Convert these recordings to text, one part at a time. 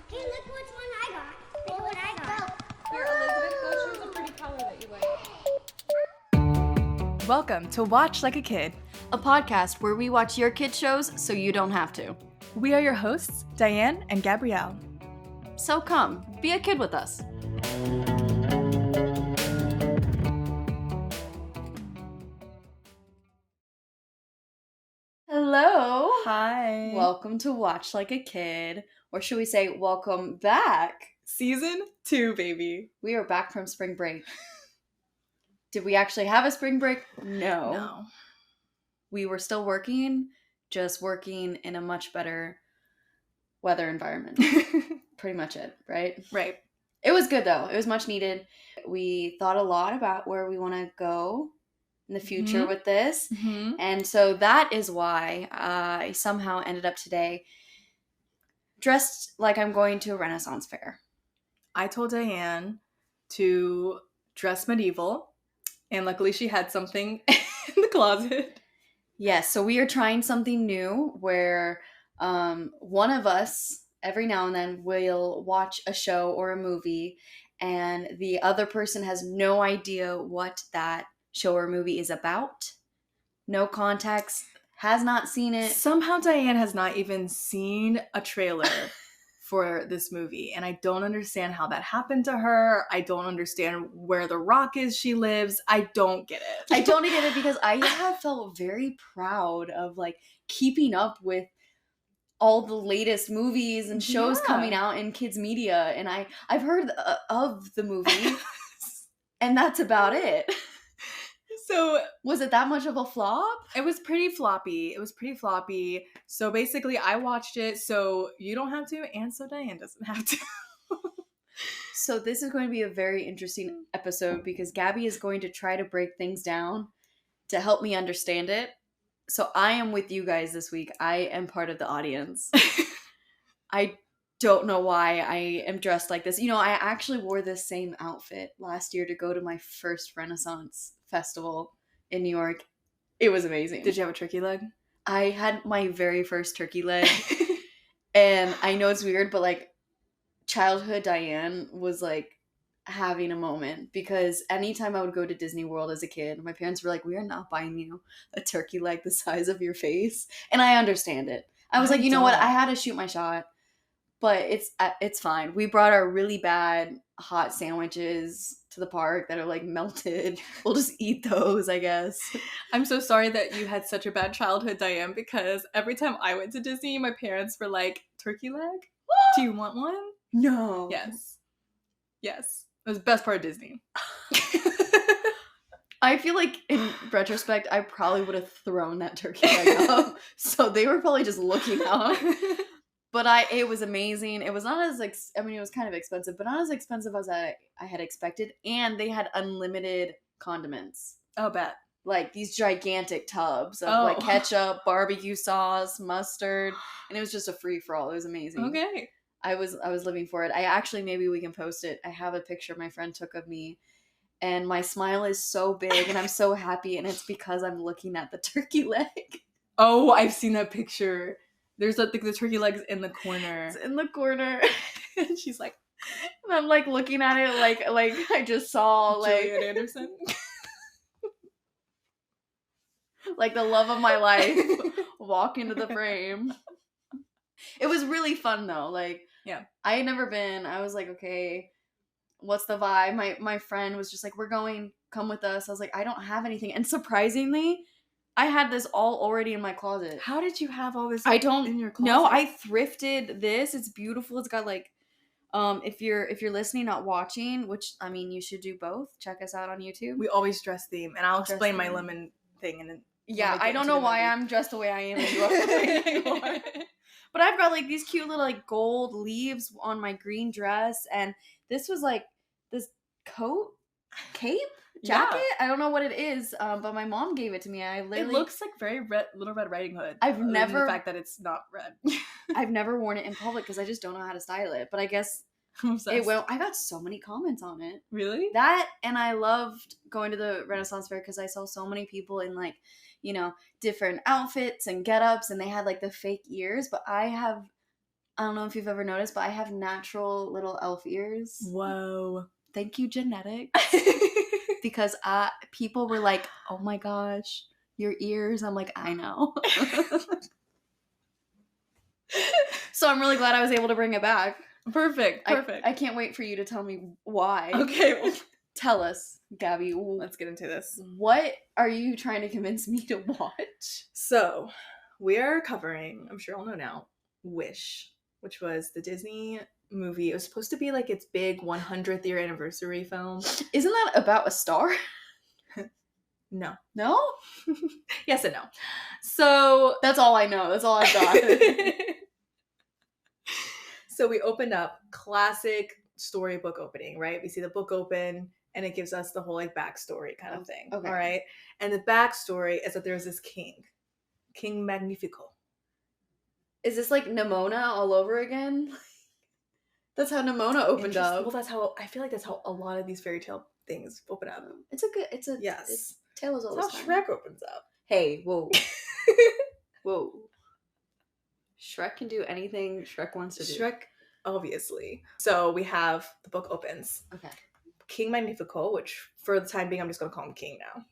Hey, look which one I got. Look what I got. Here, Elizabeth, go choose a pretty color that you like. Welcome to Watch Like a Kid, a podcast where we watch your kid shows so you don't have to. We are your hosts, Diane and Gabriele. So come, be a kid with us. Hello. Hi. Welcome to Watch Like a Kid. Or should we say, welcome back. Season 2, baby. We are back from spring break. Did we actually have a spring break? No. We were still working, just working in a much better weather environment. Pretty much it, right? Right. It was good though. It was much needed. We thought a lot about where we want to go in the future with this. Mm-hmm. And so that is why I somehow ended up today dressed like I'm going to a Renaissance fair. I told Diane to dress medieval, and luckily she had something in the closet. Yes, so we are trying something new where one of us every now and then will watch a show or a movie and the other person has no idea what that show or movie is about. No context, has not seen it. Somehow Diane has not even seen a trailer for this movie, and I don't understand how that happened to her. I don't understand where the rock is she lives. I don't get it. I don't get it because I have felt very proud of like keeping up with all the latest movies and shows coming out in kids media, and I've heard of the movie and that's about it. So was it that much of a flop? It was pretty floppy. So basically I watched it so you don't have to, and so Diane doesn't have to. So this is going to be a very interesting episode because Gabby is going to try to break things down to help me understand it. So I am with you guys this week. I am part of the audience. I don't know why I am dressed like this. You know, I actually wore this same outfit last year to go to my first Renaissance festival in New York. It was amazing. Did you have a turkey leg? I had my very first turkey leg. And I know it's weird, but like childhood Diane was like having a moment because anytime I would go to Disney World as a kid, my parents were like, we are not buying you a turkey leg the size of your face. And I understand it. I was like, you know what? I had to shoot my shot, but it's fine. We brought our really bad hot sandwiches to the park that are like melted. We'll just eat those, I guess. I'm so sorry that you had such a bad childhood, Diane, because every time I went to Disney, my parents were like, turkey leg? Do you want one? No. Yes. It was the best part of Disney. I feel like in retrospect, I probably would have thrown that turkey leg up. So they were probably just looking out. But it was amazing. It was not as, it was kind of expensive, but not as expensive as I had expected. And they had unlimited condiments. Oh, bet. Like these gigantic tubs of like ketchup, barbecue sauce, mustard. And it was just a free-for-all. It was amazing. Okay. I was living for it. Maybe we can post it. I have a picture my friend took of me. And my smile is so big and I'm so happy. And it's because I'm looking at the turkey leg. Oh, I've seen that picture. There's the turkey legs in the corner. It's in the corner. And she's like, and I'm like looking at it like I just saw Julian Anderson. like the love of my life walk into the frame. It was really fun though. Like, yeah. I had never been. I was like, okay, what's the vibe? My friend was just like, we're going, come with us. I was like, I don't have anything. And surprisingly, I had this all already in my closet. How did you have all this in your closet? No, I thrifted this. It's beautiful. It's got like, if you're listening, not watching, which, I mean, you should do both. Check us out on YouTube. We always dress theme, and I'll explain my lemon thing. And then yeah, I don't know why I'm dressed the way I am. And you are. But I've got like these cute little like gold leaves on my green dress, and this was like this cape. Jacket? Yeah. I don't know what it is, but my mom gave it to me. It looks like very Little Red Riding Hood. The fact that it's not red. I've never worn it in public because I just don't know how to style it. But I guess it will. I got so many comments on it. Really? That, and I loved going to the Renaissance Fair because I saw so many people in like, you know, different outfits and get-ups, and they had like the fake ears. But I have I don't know if you've ever noticed, but I have natural little elf ears. Whoa. Thank you, genetics. Because people were like, oh my gosh, your ears. I'm like, I know. So I'm really glad I was able to bring it back. Perfect. I can't wait for you to tell me why. Okay, well, tell us, Gabby. let's get into this. What are you trying to convince me to watch? So, we are covering, I'm sure you all know now, Wish, which was the Disney movie. It was supposed to be like its big 100th year anniversary film. Isn't that about a star? No. No? Yes and no. So, That's all I know. That's all I've got. So we opened up classic storybook opening, right? We see the book open and it gives us the whole like backstory kind of thing. Okay. All right. And the backstory is that there's this king, King Magnifico. Is this like Nimona all over again? That's how Nimona opened up. Well, I feel like that's how a lot of these fairy tale things open up. Yes. Tale is That's always how fun. Shrek opens up. Hey, whoa. Whoa. Shrek can do anything Shrek wants to do. Shrek, obviously. So we have the book opens. Okay. King Magnifico, which for the time being, I'm just going to call him King now.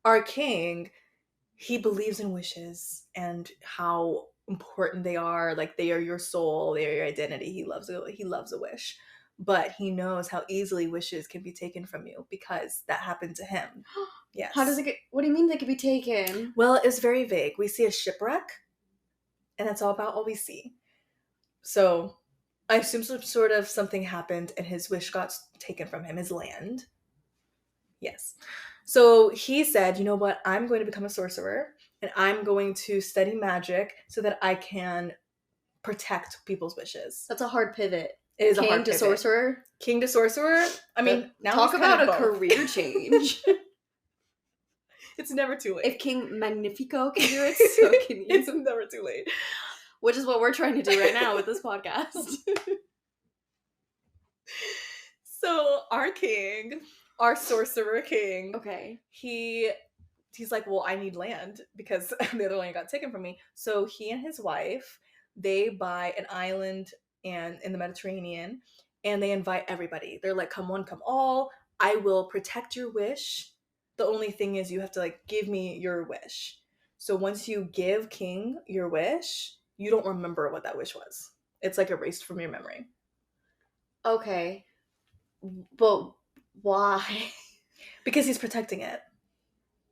Our king, he believes in wishes and how important they are. Like, they are your soul, they are your identity. He loves a wish. But he knows how easily wishes can be taken from you because that happened to him. Yes. What do you mean they could be taken? Well, it's very vague. We see a shipwreck, and that's all we see. So I assume something happened and his wish got taken from him, his land. Yes. So he said, you know what? I'm going to become a sorcerer and I'm going to study magic so that I can protect people's wishes. That's a hard pivot. It is King a hard to pivot. Sorcerer? King to sorcerer? I mean, now talk he's kind about of a both. career change. It's never too late. If King Magnifico can do it, so can you. It's never too late. Which is what we're trying to do right now with this podcast. So our king, our sorcerer king, Okay. he's like, well, I need land because the other land got taken from me. So he and his wife, they buy an island in the Mediterranean and they invite everybody. They're like, come one, come all. I will protect your wish. The only thing is you have to like give me your wish. So once you give King your wish, you don't remember what that wish was. It's like erased from your memory. Okay. But why? Because he's protecting it.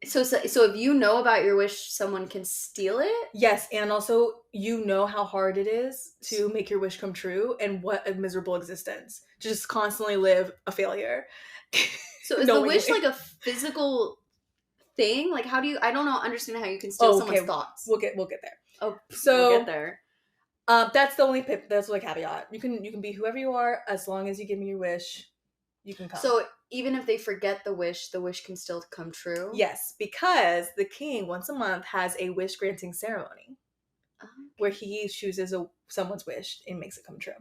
So if you know about your wish, someone can steal it? Yes, and also you know how hard it is to make your wish come true and what a miserable existence to just constantly live a failure. So is the wish like a physical thing? Like how do you? I don't understand how you can steal someone's thoughts. We'll get there. Oh, so we'll get there. That's the only that's the caveat. You can be whoever you are as long as you give me your wish. You can come. So even if they forget the wish can still come true? Yes, because the king once a month has a wish granting ceremony where he chooses someone's wish and makes it come true.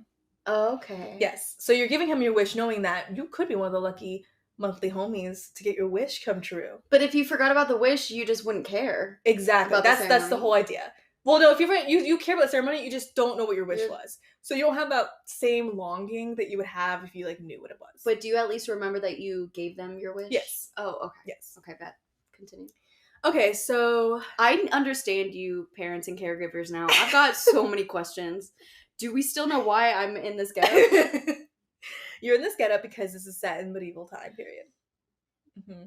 Okay. Yes. So you're giving him your wish knowing that you could be one of the lucky monthly homies to get your wish come true. But if you forgot about the wish, you just wouldn't care. Exactly. That's the whole idea. Well, no, if you care about the ceremony, you just don't know what your wish was. So you don't have that same longing that you would have if you like knew what it was. But do you at least remember that you gave them your wish? Yes. Oh, okay. Yes. Okay, bet. Continue. Okay, so I understand you parents and caregivers now. I've got so many questions. Do we still know why I'm in this getup? You're in this getup because this is set in medieval time period. Mm-hmm.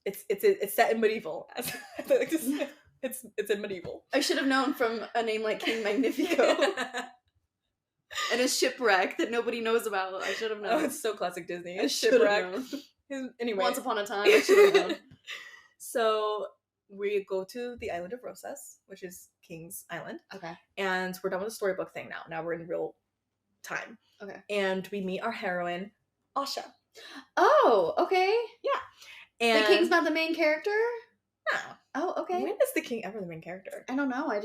It's set in medieval. As I like to say. It's in medieval. I should have known from a name like King Magnifico. And a shipwreck that nobody knows about. I should have known. Oh, it's so classic Disney. A shipwreck. Anyway. Once upon a time, I should have known. So we go to the island of Rosas, which is King's Island. Okay. And we're done with the storybook thing now. Now we're in real time. Okay. And we meet our heroine, Asha. Oh, okay. Yeah. And the king's not the main character? No. Oh, okay. When is the king ever the main character? I don't know. I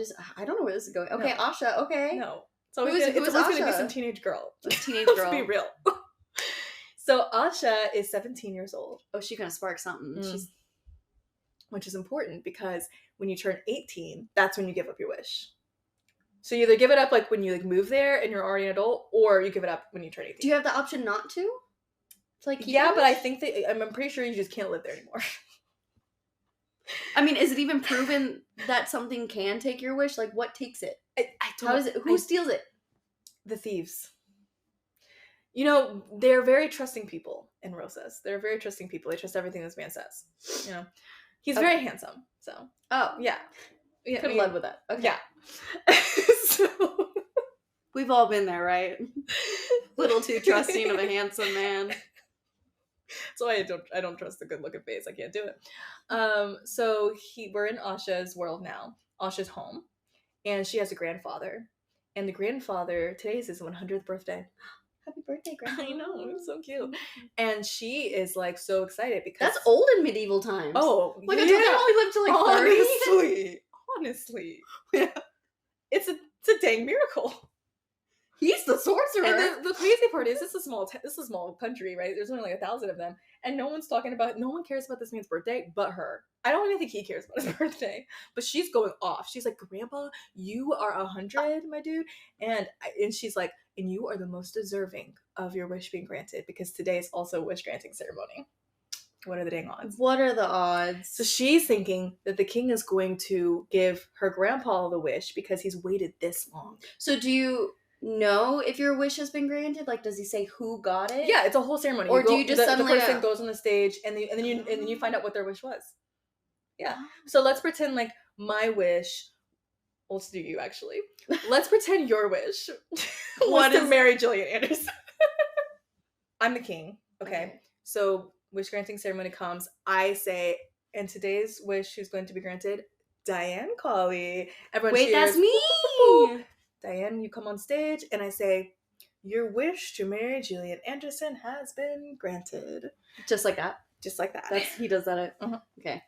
don't know where this is going. Okay, No. Asha, okay. No. It's always Who is going to be Asha? some teenage girl. Teenage Let's girl. be real. So Asha is 17 years old. Oh, she's gonna spark something. Which is important because when you turn 18, that's when you give up your wish. So you either give it up like when you like move there and you're already an adult, or you give it up when you turn 18. Do you have the option not to? Like keep yeah, your but I wish? think that I'm pretty sure you just can't live there anymore. I mean, is it even proven that something can take your wish? Like, what takes it? I don't. How is it? Who steals it? The thieves. You know, they're very trusting people in Rosas. They're very trusting people. They trust everything this man says. You know, he's very handsome. So Oh, yeah, could have led with that. Okay, yeah. So we've all been there, right? Little too trusting of a handsome man. That's why I don't trust the good looking face. I can't do it. So we're in Asha's world now. Asha's home, and she has a grandfather, and the grandfather today is his 100th birthday. Happy birthday, Grandma. I know, it's so cute. And she is like so excited because That's old in medieval times. Oh, like yeah. I thought they only lived to like 30. Honestly, yeah. It's a dang miracle. He's the sorcerer. And the crazy part is this is a small country, right? There's only like 1,000 of them, and no one cares about this man's birthday but her. I don't even think he cares about his birthday, but she's going off. She's like, Grandpa, you are 100, my dude, and she's like, and you are the most deserving of your wish being granted because today is also a wish granting ceremony. What are the dang odds? What are the odds? So she's thinking that the king is going to give her grandpa the wish because he's waited this long. So do you know if your wish has been granted? Like, does he say who got it? Yeah, it's a whole ceremony. Or do you just suddenly the person goes on the stage and then you find out what their wish was. Yeah. So let's pretend like my wish. Well, let's do you actually. Let's pretend your wish was to marry Gillian Anderson. I'm the king. Okay. So wish granting ceremony comes. I say, and today's wish who's going to be granted? Diane Colley. Everyone Wait, cheers. that's me. Diane, you come on stage, and I say, your wish to marry Gillian Anderson has been granted. Just like that? Just like that. He does that. Uh-huh. Okay.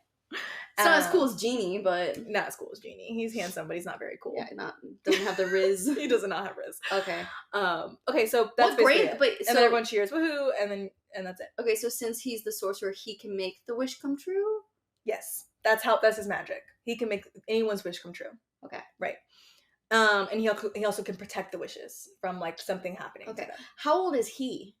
It's not as cool as Genie, but... Not as cool as Genie. He's handsome, but he's not very cool. Yeah, doesn't have the riz. He does not have riz. Okay. Okay, so that's great. it. But and then everyone cheers, woohoo, and that's it. Okay, so since he's the sorcerer, he can make the wish come true? Yes. That's his magic. He can make anyone's wish come true. Okay. Right. And he also can protect the wishes from like something happening. Okay. To them. How old is he?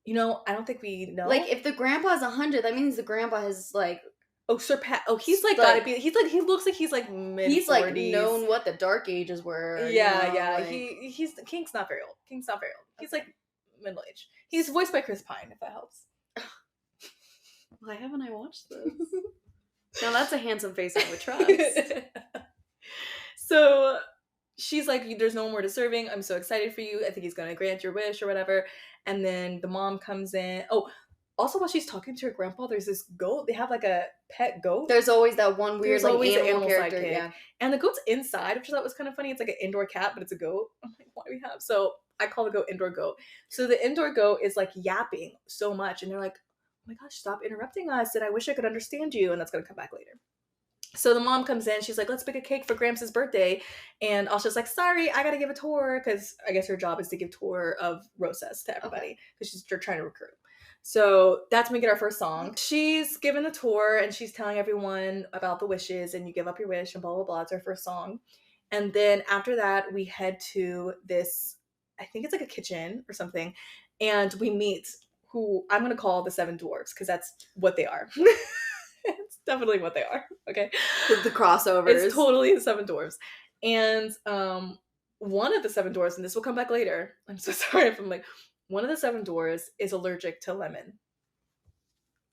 You know, I don't think we know. Like, if the grandpa's 100, that means the grandpa has like... he's like gotta be. He looks like he's like mid. He's like known what the Dark Ages were. Yeah, you know, yeah. Like... He's King's not very old. He's like middle age. He's voiced by Chris Pine, if that helps. Why haven't I watched this? Now that's a handsome face I would trust. So she's like, there's no one more deserving. I'm so excited for you. I think he's going to grant your wish or whatever. And then the mom comes in. Oh, also while she's talking to her grandpa, there's this goat. They have like a pet goat. There's always that one weird like always animal character. Sidekick. Yeah. And the goat's inside, which I thought was kind of funny. It's like an indoor cat, but it's a goat. I'm like, why do we have? So I call the goat indoor goat. So the indoor goat is like yapping so much. And they're like, oh my gosh, stop interrupting us. And I wish I could understand you. And that's going to come back later. So the mom comes in. She's like, let's bake a cake for Gramps' birthday. And Asha's like, sorry, I got to give a tour. Because I guess her job is to give tour of Rosas to everybody. Because they're trying to recruit. So that's when we get our first song. She's given the tour and she's telling everyone about the wishes. And you give up your wish and blah, blah, blah. It's our first song. And then after that, we head to this, I think it's like a kitchen or something. And we meet who I'm going to call the Seven Dwarves. Because that's what they are. It's definitely what they are. Okay. The crossovers. It's totally the Seven Dwarves. And one of the Seven Dwarves, and this will come back later. I'm so sorry if I'm like, one of the Seven Dwarves is allergic to lemon.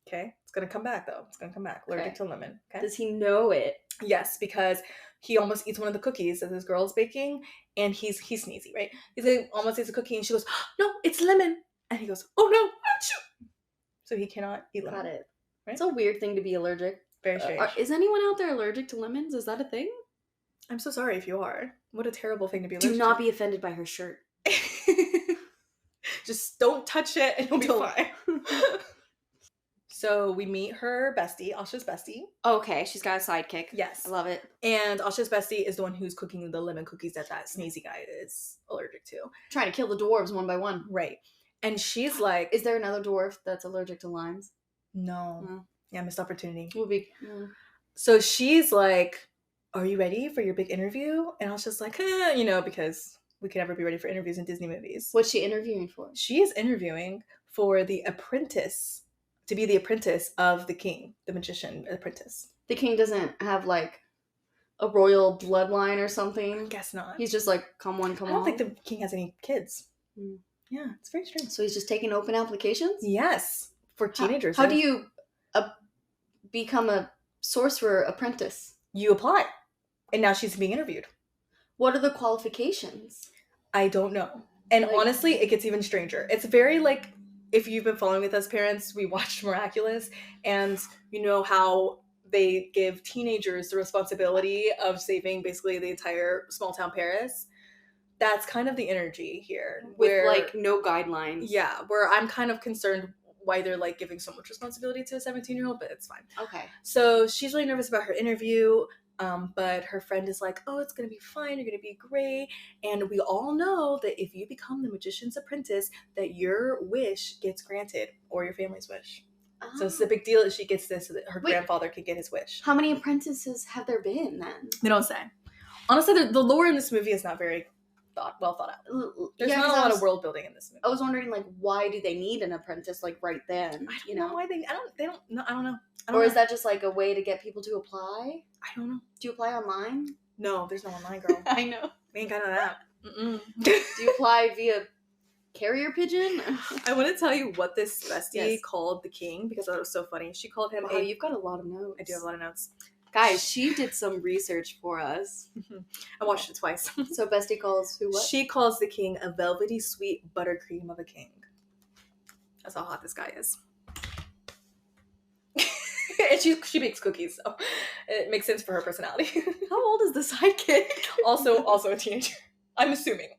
Okay. It's going to come back though. It's going to come back. Allergic to lemon. Okay. Does he know it? Yes, because he almost eats one of the cookies that this girl is baking, and he's sneezy, right? He's like, almost eats a cookie, and she goes, oh, no, it's lemon. And he goes, oh no, achoo. So he cannot eat lemon. Got it. Right? It's a weird thing to be allergic. Very strange. Is anyone out there allergic to lemons? Is that a thing? I'm so sorry if you are. What a terrible thing to be allergic to. Do not be offended by her shirt. Just don't touch it and you'll be fine. So we meet her bestie, Asha's bestie. Okay, she's got a sidekick. Yes. I love it. And Asha's bestie is the one who's cooking the lemon cookies that sneezy guy is allergic to. Trying to kill the dwarves one by one. Right. And she's like... Is there another dwarf that's allergic to limes? No. Yeah, missed opportunity. Will be. So she's like, are you ready for your big interview? And I was just like, you know, because we can never be ready for interviews in Disney movies. What's she interviewing for? She is interviewing for the apprentice, to be the apprentice of the king, the magician apprentice. The king doesn't have like a royal bloodline or something. I guess not. He's just like, come on. I don't think the king has any kids. Hmm. Yeah, it's very strange. So he's just taking open applications? Yes, for teenagers. How do you become a sorcerer apprentice? You apply, and now she's being interviewed. What are the qualifications? I don't know. And Like- honestly, it gets even stranger. It's very like, if you've been following with us parents, we watched Miraculous, and you know how they give teenagers the responsibility of saving basically the entire small town Paris. That's kind of the energy here. With like no guidelines. Yeah, where I'm kind of concerned why they're like giving so much responsibility to a 17-year-old, but it's fine. Okay. So she's really nervous about her interview, but her friend is like, oh, it's going to be fine. You're going to be great. And we all know that if you become the magician's apprentice, that your wish gets granted, or your family's wish. So it's a big deal that she gets this so that her grandfather can get his wish. How many apprentices have there been then? They don't say. Honestly, the lore in this movie is not very well thought out. There's not a lot of world building in this movie. I was wondering, like, why do they need an apprentice, like, right then? I don't know why they don't know. Or is that just, like, a way to get people to apply? I don't know. Do you apply online? No, there's no online, girl. I know. We ain't got none of that. Mm-mm. Do you apply via carrier pigeon? I want to tell you what this bestie called the king, because I thought it was so funny. She called him you've got a lot of notes. I do have a lot of notes. Guys, she did some research for us. I watched it twice. So bestie calls who what? She calls the king a velvety sweet buttercream of a king. That's how hot this guy is. And she bakes cookies, so it makes sense for her personality. How old is the sidekick? also a teenager. I'm assuming.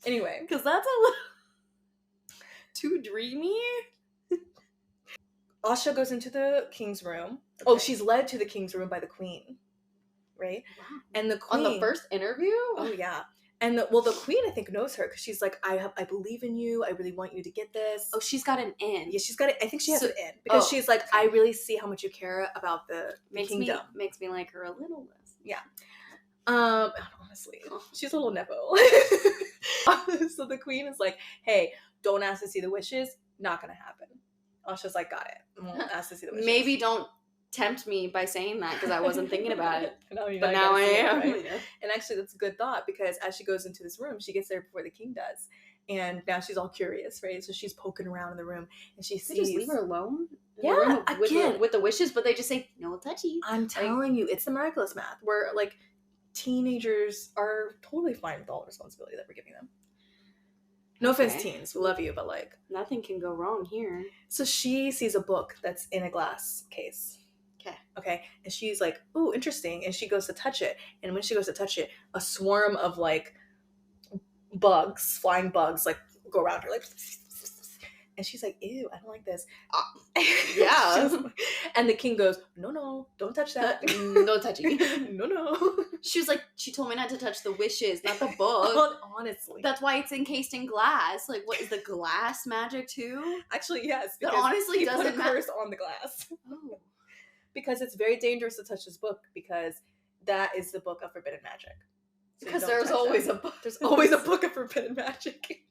Anyway, Because that's a little too dreamy. Asha goes into the king's room. Oh, she's led to the king's room by the queen, right? Wow. And the queen On the first interview? Oh yeah, and the queen I think knows her because she's like, I believe in you. I really want you to get this. Oh, she's got an in. Yeah, she's got it. I think she has it in because she's like, I really see how much you care about the kingdom. Makes me like her a little less. Yeah. Honestly, she's a little nepo. So the queen is like, hey, don't ask to see the wishes. Not gonna happen. Asha's like, got it. Won't ask to see the wishes. Maybe don't tempt me by saying that because I wasn't thinking about it. But now I am. Right? And actually, that's a good thought because as she goes into this room, she gets there before the king does. And now she's all curious, right? So she's poking around in the room and she sees. They just leave her alone? Yeah, with the wishes, but they just say, no touchy. I'm telling you, it's the miraculous math where like teenagers are totally fine with all the responsibility that we're giving them. No offense, teens. We love you, but like. Nothing can go wrong here. So she sees a book that's in a glass case. Okay. And she's like, ooh, interesting. And she goes to touch it. And when she goes to touch it, a swarm of like bugs, flying bugs, like go around her like. And she's like, ew, I don't like this. Yeah. And the king goes, no, don't touch that. No touching. No. She was like, she told me not to touch the wishes, not the book. Well, honestly. That's why it's encased in glass. Like, what is the glass magic too? Actually, yes. That honestly doesn't put a curse on the glass. Oh. Because it's very dangerous to touch this book because that is the book of forbidden magic. So because there's always a book. There's always a book of forbidden magic.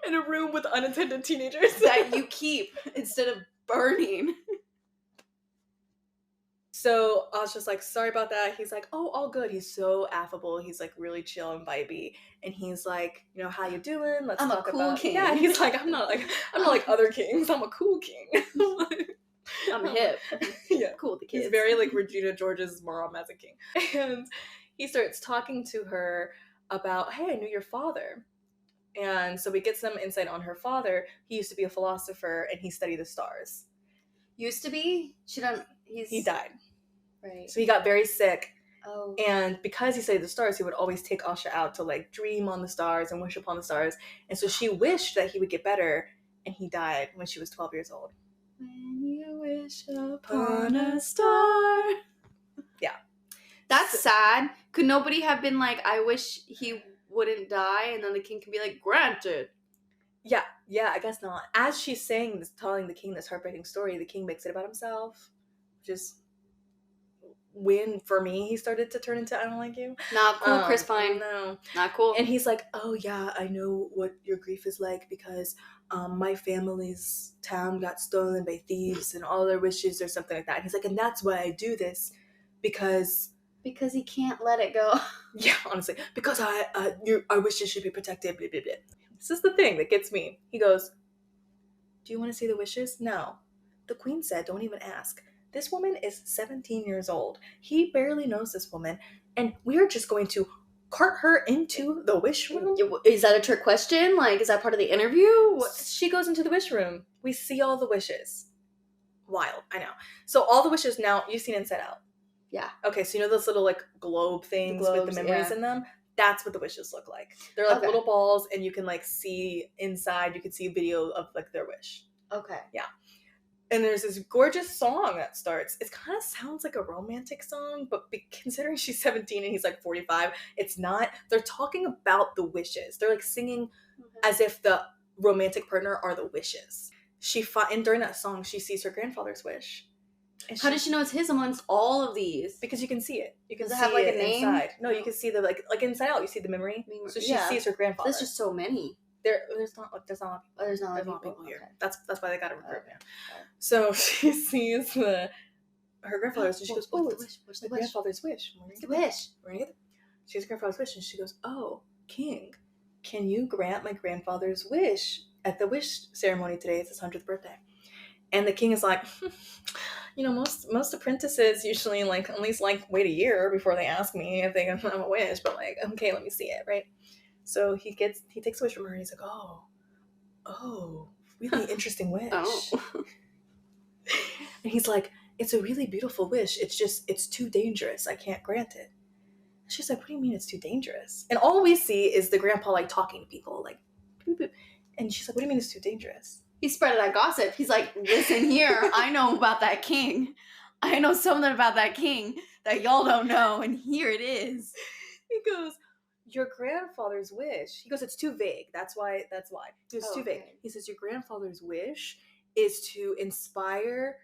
In a room with unattended teenagers. That you keep instead of burning. So I was just like, sorry about that. He's like, oh, all good. He's so affable. He's like really chill and vibey. And he's like, you know, how you doing? Let's talk a cool about king. Yeah, he's like, I'm not like other kings. I'm a cool king. I'm hip. Yeah. Cool with the kids. He's very like Regina George's mom as a king. And he starts talking to her about, hey, I knew your father. And so we get some insight on her father. He used to be a philosopher and he studied the stars. Used to be? He died. Right. So he got very sick. Oh. And because he studied the stars, he would always take Asha out to like dream on the stars and wish upon the stars. And so she wished that he would get better. And he died when she was 12 years old. When you wish upon a star. Yeah. That's sad. Could nobody have been like, I wish he wouldn't die, and then the king can be like, granted. Yeah, I guess not. As she's saying this, telling the king this heartbreaking story, the king makes it about himself, which is when, for me, he started to turn into I don't like you. Not cool, Chris Pine. No. Not cool. And he's like, oh yeah, I know what your grief is like because my family's town got stolen by thieves and all their wishes or something like that. And he's like, and that's why I do this because he can't let it go. Yeah, honestly, because our wishes should be protected. Blah, blah, blah. This is the thing that gets me. He goes, do you want to see the wishes? No. The queen said, don't even ask. This woman is 17 years old. He barely knows this woman, and we're just going to cart her into the wish room. Is that a trick question? Like, is that part of the interview? What? She goes into the wish room. We see all the wishes. Wild, I know. So all the wishes now, you've seen Inside Out. Yeah. Okay, so you know those little like globe things with the memories in them? That's what the wishes look like. They're like little balls, and you can like see inside. You can see a video of like their wish. Okay. Yeah. And there's this gorgeous song that starts. It kind of sounds like a romantic song, but considering she's 17 and he's like 45, it's not. They're talking about the wishes. They're like singing as if the romantic partner are the wishes. And during that song, she sees her grandfather's wish. How does she know it's his amongst all of these? Because you can see it. You can Does it see have like it a name? inside. No, you can see the like Inside Out. You see the memory. So she sees her grandfather. There's just so many. There's not a lot of people. There's not a lot of people here. Okay. That's why they got to recruit now. Okay. So she sees her grandfather's, and she goes, "Oh, what's the grandfather's wish? What's the wish? She has grandfather's wish, and she goes, "Oh, King, can you grant my grandfather's wish at the wish ceremony today? It's his 100th birthday." And the king is like, you know, most apprentices usually like at least like wait a year before they ask me if they can have a wish, but like, okay, let me see it, right? So he takes a wish from her, and he's like, oh, really interesting wish. And he's like, it's a really beautiful wish. It's too dangerous. I can't grant it. And she's like, what do you mean it's too dangerous? And all we see is the grandpa like talking to people, like, boop, boop. And she's like, what do you mean it's too dangerous? He spread that gossip. He's like, listen here, I know about that king. I know something about that king that y'all don't know, and here it is. He goes, your grandfather's wish. He goes, it's too vague. That's why. He goes, too vague. He says, your grandfather's wish is to inspire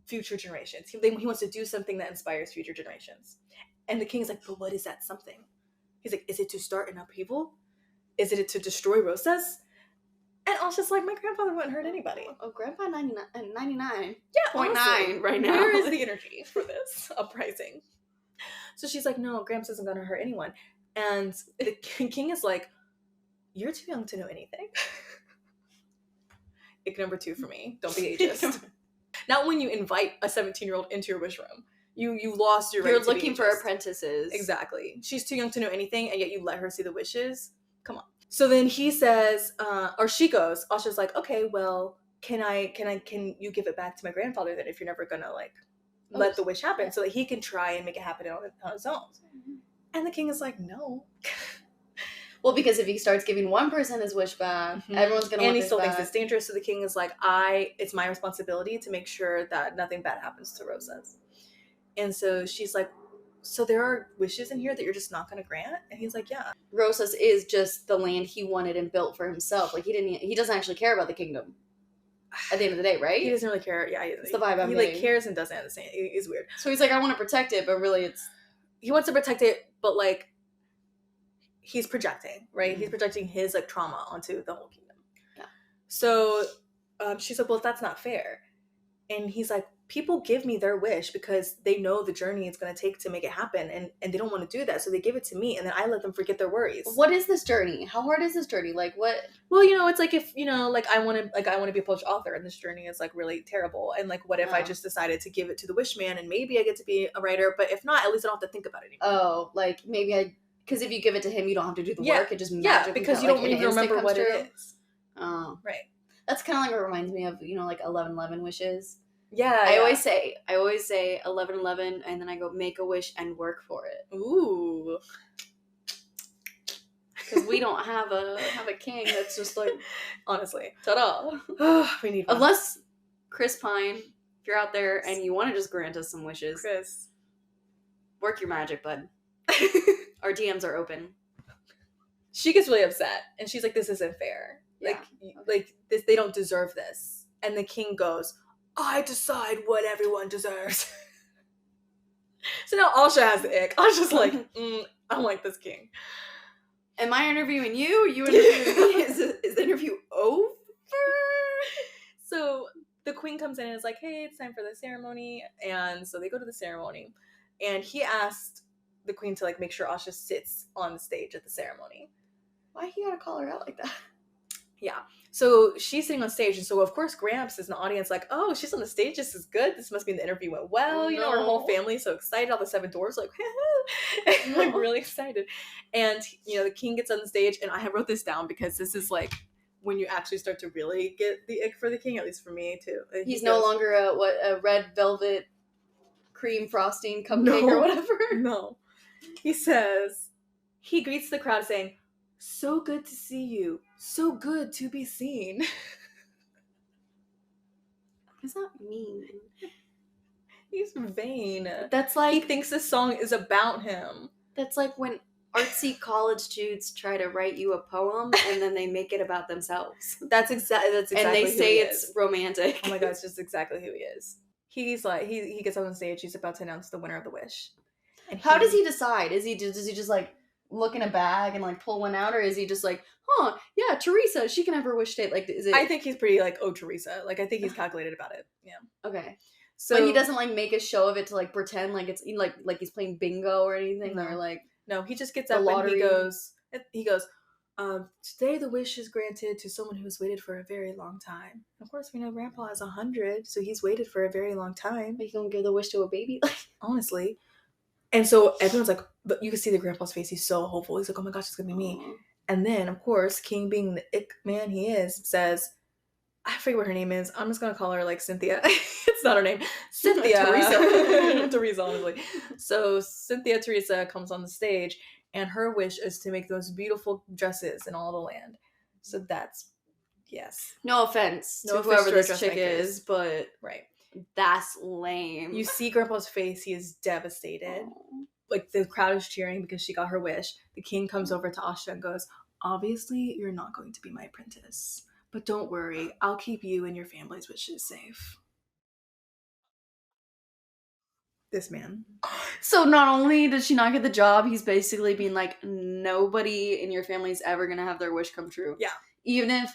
future generations. He wants to do something that inspires future generations. And the king's like, but what is that something? He's like, is it to start an upheaval? Is it to destroy Rosas? And I was just like, my grandfather wouldn't hurt anybody. Oh, Grandpa 99. Yeah, 0.9 right now. Where is the energy for this uprising? So she's like, no, Gramps isn't going to hurt anyone. And the king is like, you're too young to know anything. Ick number 2 for me. Don't be ageist. Not when you invite a 17-year-old into your wish room. You lost your right. You're looking for apprentices. Exactly. She's too young to know anything, and yet you let her see the wishes. Come on. So then he says, or she goes, Asha's like, okay, well, can you give it back to my grandfather then if you're never gonna like let the wish happen so that he can try and make it happen on his own? Mm-hmm. And the king is like, no. Well, because if he starts giving one person his wish back, everyone's gonna. And he still thinks it's dangerous. So the king is like, it's my responsibility to make sure that nothing bad happens to Rosas. And so she's like, so there are wishes in here that you're just not going to grant? And he's like, yeah. Rosas is just the land he wanted and built for himself. Like he doesn't actually care about the kingdom at the end of the day, right? He doesn't really care. Yeah, it's the vibe I'm getting. He like cares and doesn't at the same. It's weird. So he's like, I want to protect it, but really he wants to protect it, but like he's projecting, right? Mm-hmm. He's projecting his like trauma onto the whole kingdom. Yeah. So she's like, well, that's not fair. And he's like, people give me their wish because they know the journey it's going to take to make it happen, and they don't want to do that, so they give it to me, and then I let them forget their worries. What is this journey? How hard is this journey? Like what? Well, you know, it's like if, you know, like I want to be a published author, and this journey is like really terrible, and like what if I just decided to give it to the wish man, and maybe I get to be a writer, but if not, at least I don't have to think about it anymore. Oh, like maybe because if you give it to him, you don't have to do the work. It just magically because you don't even remember what it is. Oh, right. That's kind of like what reminds me of, you know, like 11/11 wishes. Yeah, I always say 11/11, and then I go make a wish and work for it. Ooh, because we don't have a king that's just like, honestly, ta-da. We need one. Unless Chris Pine, if you're out there and you want to just grant us some wishes, Chris, work your magic, bud. Our DMs are open. She gets really upset, and she's like, "This isn't fair. Like this, they don't deserve this." And the king goes, I decide what everyone deserves. So now Asha has the ick. Asha's like, I don't like this king. Am I interviewing you? You interviewing me? Is the interview over? So the queen comes in and is like, hey, it's time for the ceremony. And so they go to the ceremony. And he asked the queen to like make sure Asha sits on the stage at the ceremony. Why he gotta call her out like that? Yeah. So she's sitting on stage. And so, of course, Gramps is in the audience like, oh, she's on the stage. This is good. This must mean the interview went well. You know, her whole family's so excited. All the 7 dwarves like, like really excited. And, you know, the king gets on the stage. And I wrote this down because this is like when you actually start to really get the ick for the king, at least for me, too. And He's no longer a red velvet cream frosting cupcake or whatever. No. He says, he greets the crowd saying, so good to see you. So good to be seen. What does that mean? He's vain. That's like... He thinks this song is about him. That's like when artsy college dudes try to write you a poem and then they make it about themselves. That's exactly and they who say he it's is. romantic. Oh my god, it's just exactly who he is. He's like, he gets up on stage, he's about to announce the winner of the wish. And how does he decide? Does he just like look in a bag and like pull one out, or is he just like, huh, yeah, Teresa, she can have her wish state? Like, is it? I think he's pretty like, oh, Teresa. Like, I think he's calculated about it. Yeah. Okay. So but he doesn't like make a show of it to like pretend like it's like he's playing bingo or anything, or like no, he just gets up and he goes, today the wish is granted to someone who has waited for a very long time. Of course, we know Grandpa has 100, so he's waited for a very long time. Are you gonna give the wish to a baby? Honestly. And so everyone's like, but you can see the grandpa's face. He's so hopeful. He's like, oh my gosh, it's going to be me. And then, of course, King, being the ick man he is, says, I forget what her name is. I'm just going to call her like Cynthia. It's not her name. Cynthia. Teresa. Teresa, honestly. So Cynthia Teresa comes on the stage and her wish is to make those beautiful dresses in all the land. So that's, yes. No offense No to offense whoever to this our chick dressmakers. is, but right. That's lame. You see Grandpa's face. He is devastated. Like, the crowd is cheering because she got her wish. The king comes over to Asha and goes, obviously, you're not going to be my apprentice. But don't worry. I'll keep you and your family's wishes safe. This man. So not only did she not get the job, he's basically being like, nobody in your family's ever going to have their wish come true. Yeah. Even if,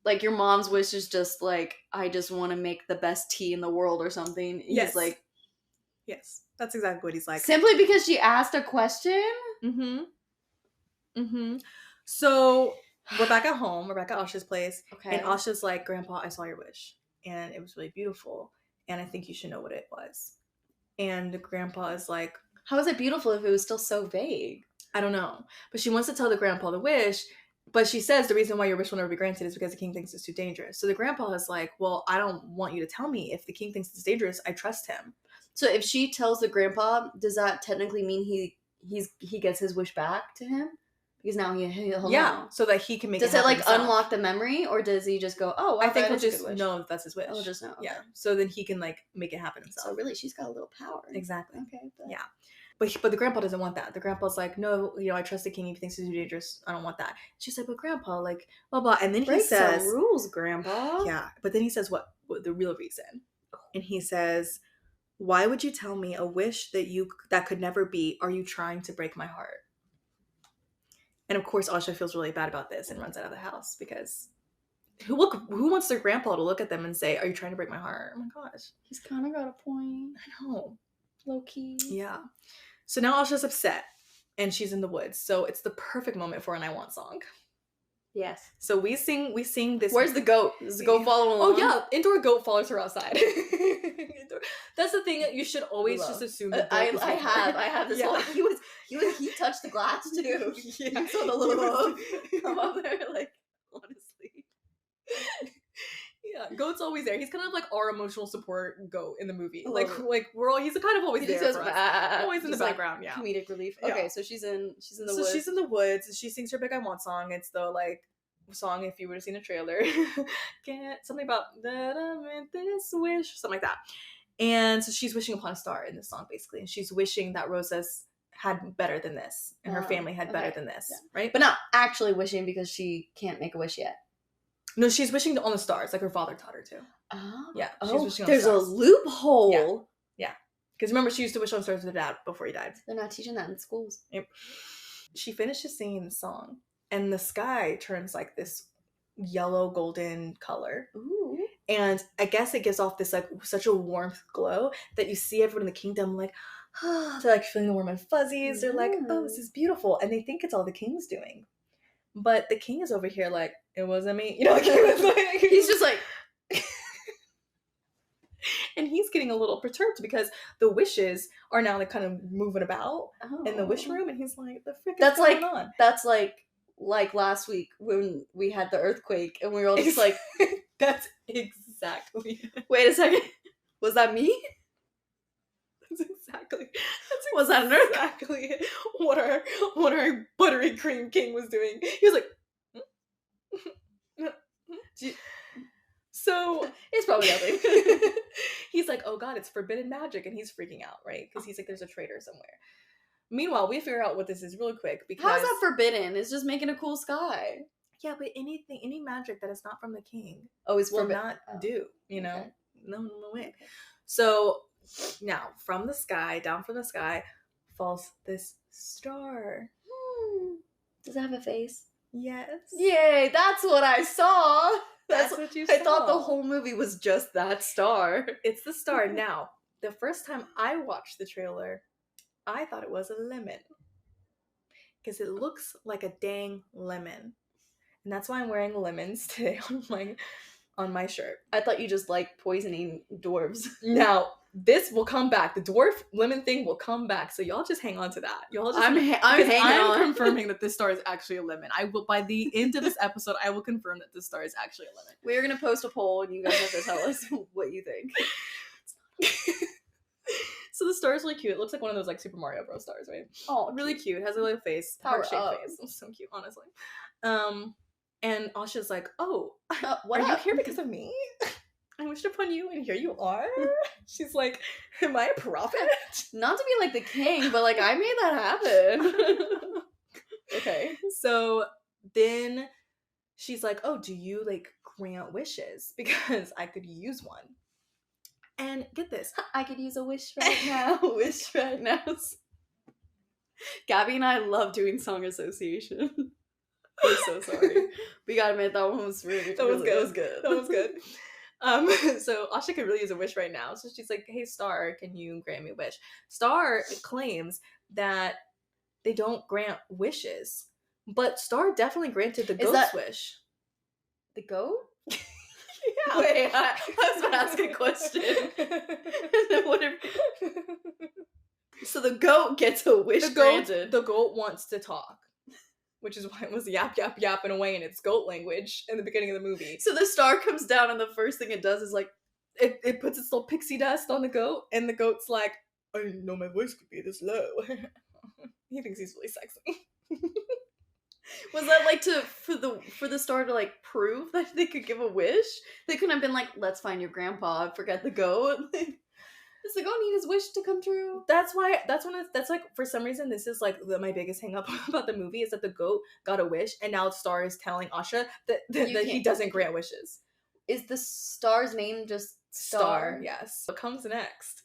like, your mom's wish is just like, I just want to make the best tea in the world or something. Yes. He's like... Yes. That's exactly what he's like. Simply because she asked a question? So, we're back at home. We're back at Asha's place. Okay. And Asha's like, Grandpa, I saw your wish. And it was really beautiful. And I think you should know what it was. And Grandpa is like... How is it beautiful if it was still so vague? I don't know. But she wants to tell the grandpa the wish, but she says the reason why your wish will never be granted is because the king thinks it's too dangerous. So the grandpa is like, well, I don't want you to tell me. If the king thinks it's dangerous, I trust him. So if she tells the grandpa, does that technically mean he gets his wish back to him? Because now he'll know. So that he can make does it it like himself. Unlock the memory, or does he just go, oh, I think he'll he'll just know that that's his wish. He'll just know. Okay. Yeah. So then he can like make it happen himself. So really, she's got a little power. Exactly. Okay. Yeah. But the grandpa doesn't want that. The grandpa's like, no, I trust the king. If he thinks it's too dangerous, I don't want that. She's like, but grandpa, like, blah, blah. And then he says... some rules, grandpa. Yeah. But then he says what the real reason. And he says, why would you tell me a wish that could never be? Are you trying to break my heart? And of course, Asha feels really bad about this and runs out of the house because who wants their grandpa to look at them and say, are you trying to break my heart? Oh my gosh. He's kind of got a point. I know. Low key. Yeah. So now Asha's upset and she's in the woods. So it's the perfect moment for an I Want song. Yes. So we sing this. Where's the goat? Is the goat following along? Oh yeah, indoor goat follows her outside. That's the thing that you should always just assume. That I have this whole. He touched the glass too. Yeah. You saw the little goat come up there, like, honestly. Yeah, goat's always there. He's kind of like our emotional support goat in the movie. Oh. Like he's kind of always there for us. Always in the background. Yeah. Comedic relief. Yeah. Okay, so she's in the So woods. she's in the woods. She sings her Big I Want song. It's the like song if you would have seen a trailer. Something about that I meant this wish, something like that. And so she's wishing upon a star in this song basically, and she's wishing that Rosa's had better than this, and her family had better than this, right? But not actually wishing because she can't make a wish yet. No, she's wishing on the stars, like her father taught her to. Oh, yeah. She's wishing on there's the a stars. loophole. Yeah. Because remember, she used to wish on stars with her dad before he died. They're not teaching that in schools. Yep. She finishes singing the song, and the sky turns like this yellow golden color. Ooh. And I guess it gives off this like such a warmth glow that you see everyone in the kingdom like, they're like feeling the warm and fuzzies. They're like, oh, this is beautiful. And they think it's all the king's doing. But the king is over here like, it wasn't me. You know, like, He's just like, and he's getting a little perturbed because the wishes are now like kind of moving about in the wish room, and he's like, the frick is going on? That's like last week when we had the earthquake and we were all just like, that's exactly. Wait a second, was that me? That's exactly. Was that an earthquake? Exactly what our buttery cream king was doing. He was like, so it's probably nothing. He's like, oh god, it's forbidden magic, and he's freaking out, right? Because he's like, there's a traitor somewhere. Meanwhile, we figure out what this is really quick because how's that forbidden? It's just making a cool sky. Yeah, but any magic that is not from the king, is will not do. You know, okay. No way. So now, from the sky, down from the sky, falls this star. Does it have a face? Yes. Yay! That's what I saw. That's what you saw. I thought the whole movie was just that star. It's the star. Now, the first time I watched the trailer, I thought it was a lemon. Because it looks like a dang lemon. And that's why I'm wearing lemons today on my shirt. I thought you just like poisoning dwarves. Now, this will come back. The dwarf lemon thing will come back. So y'all just hang on to that. Y'all just I'm hanging on. confirming that this star is actually a lemon. I will, by the end of this episode, I will confirm that this star is actually a lemon. We're gonna post a poll and you guys have to tell us what you think. So the star is really cute. It looks like one of those like Super Mario Bros. Stars, right? Oh, really cute. It has a little face, heart-shaped face. It's so cute, honestly. And Asha's like, oh, what are up? you here because of me? I wished upon you, and here you are. She's like, am I a prophet? Not to be like the king, but like I made that happen. Okay. So then she's like, oh, do you like grant wishes? Because I could use one. And get this. I could use a wish right now. Wish right now. Gabby and I love doing song association. I'm so sorry. We gotta admit that one was really That was good. That was good. So Asha could really use a wish right now. So she's like, hey, Star, can you grant me a wish? Star claims that they don't grant wishes. But Star definitely granted the goat's wish. The goat? Yeah. Wait, I was gonna ask a question. So the goat gets a wish granted. The goat wants to talk. Which is why it was yapping away in its goat language in the beginning of the movie. So the star comes down and the first thing it does is like, it puts its little pixie dust on the goat, and the goat's like, I didn't know my voice could be this low. He thinks he's really sexy. Was that like for the star to like prove that they could give a wish? They couldn't have been like, let's find your grandpa, forget the goat. Does the goat need his wish to come true? That's like, for some reason, this is like my biggest hang up about the movie is that the goat got a wish, and now Star is telling Asha that he doesn't grant wishes. Is the star's name just Star? Yes. What comes next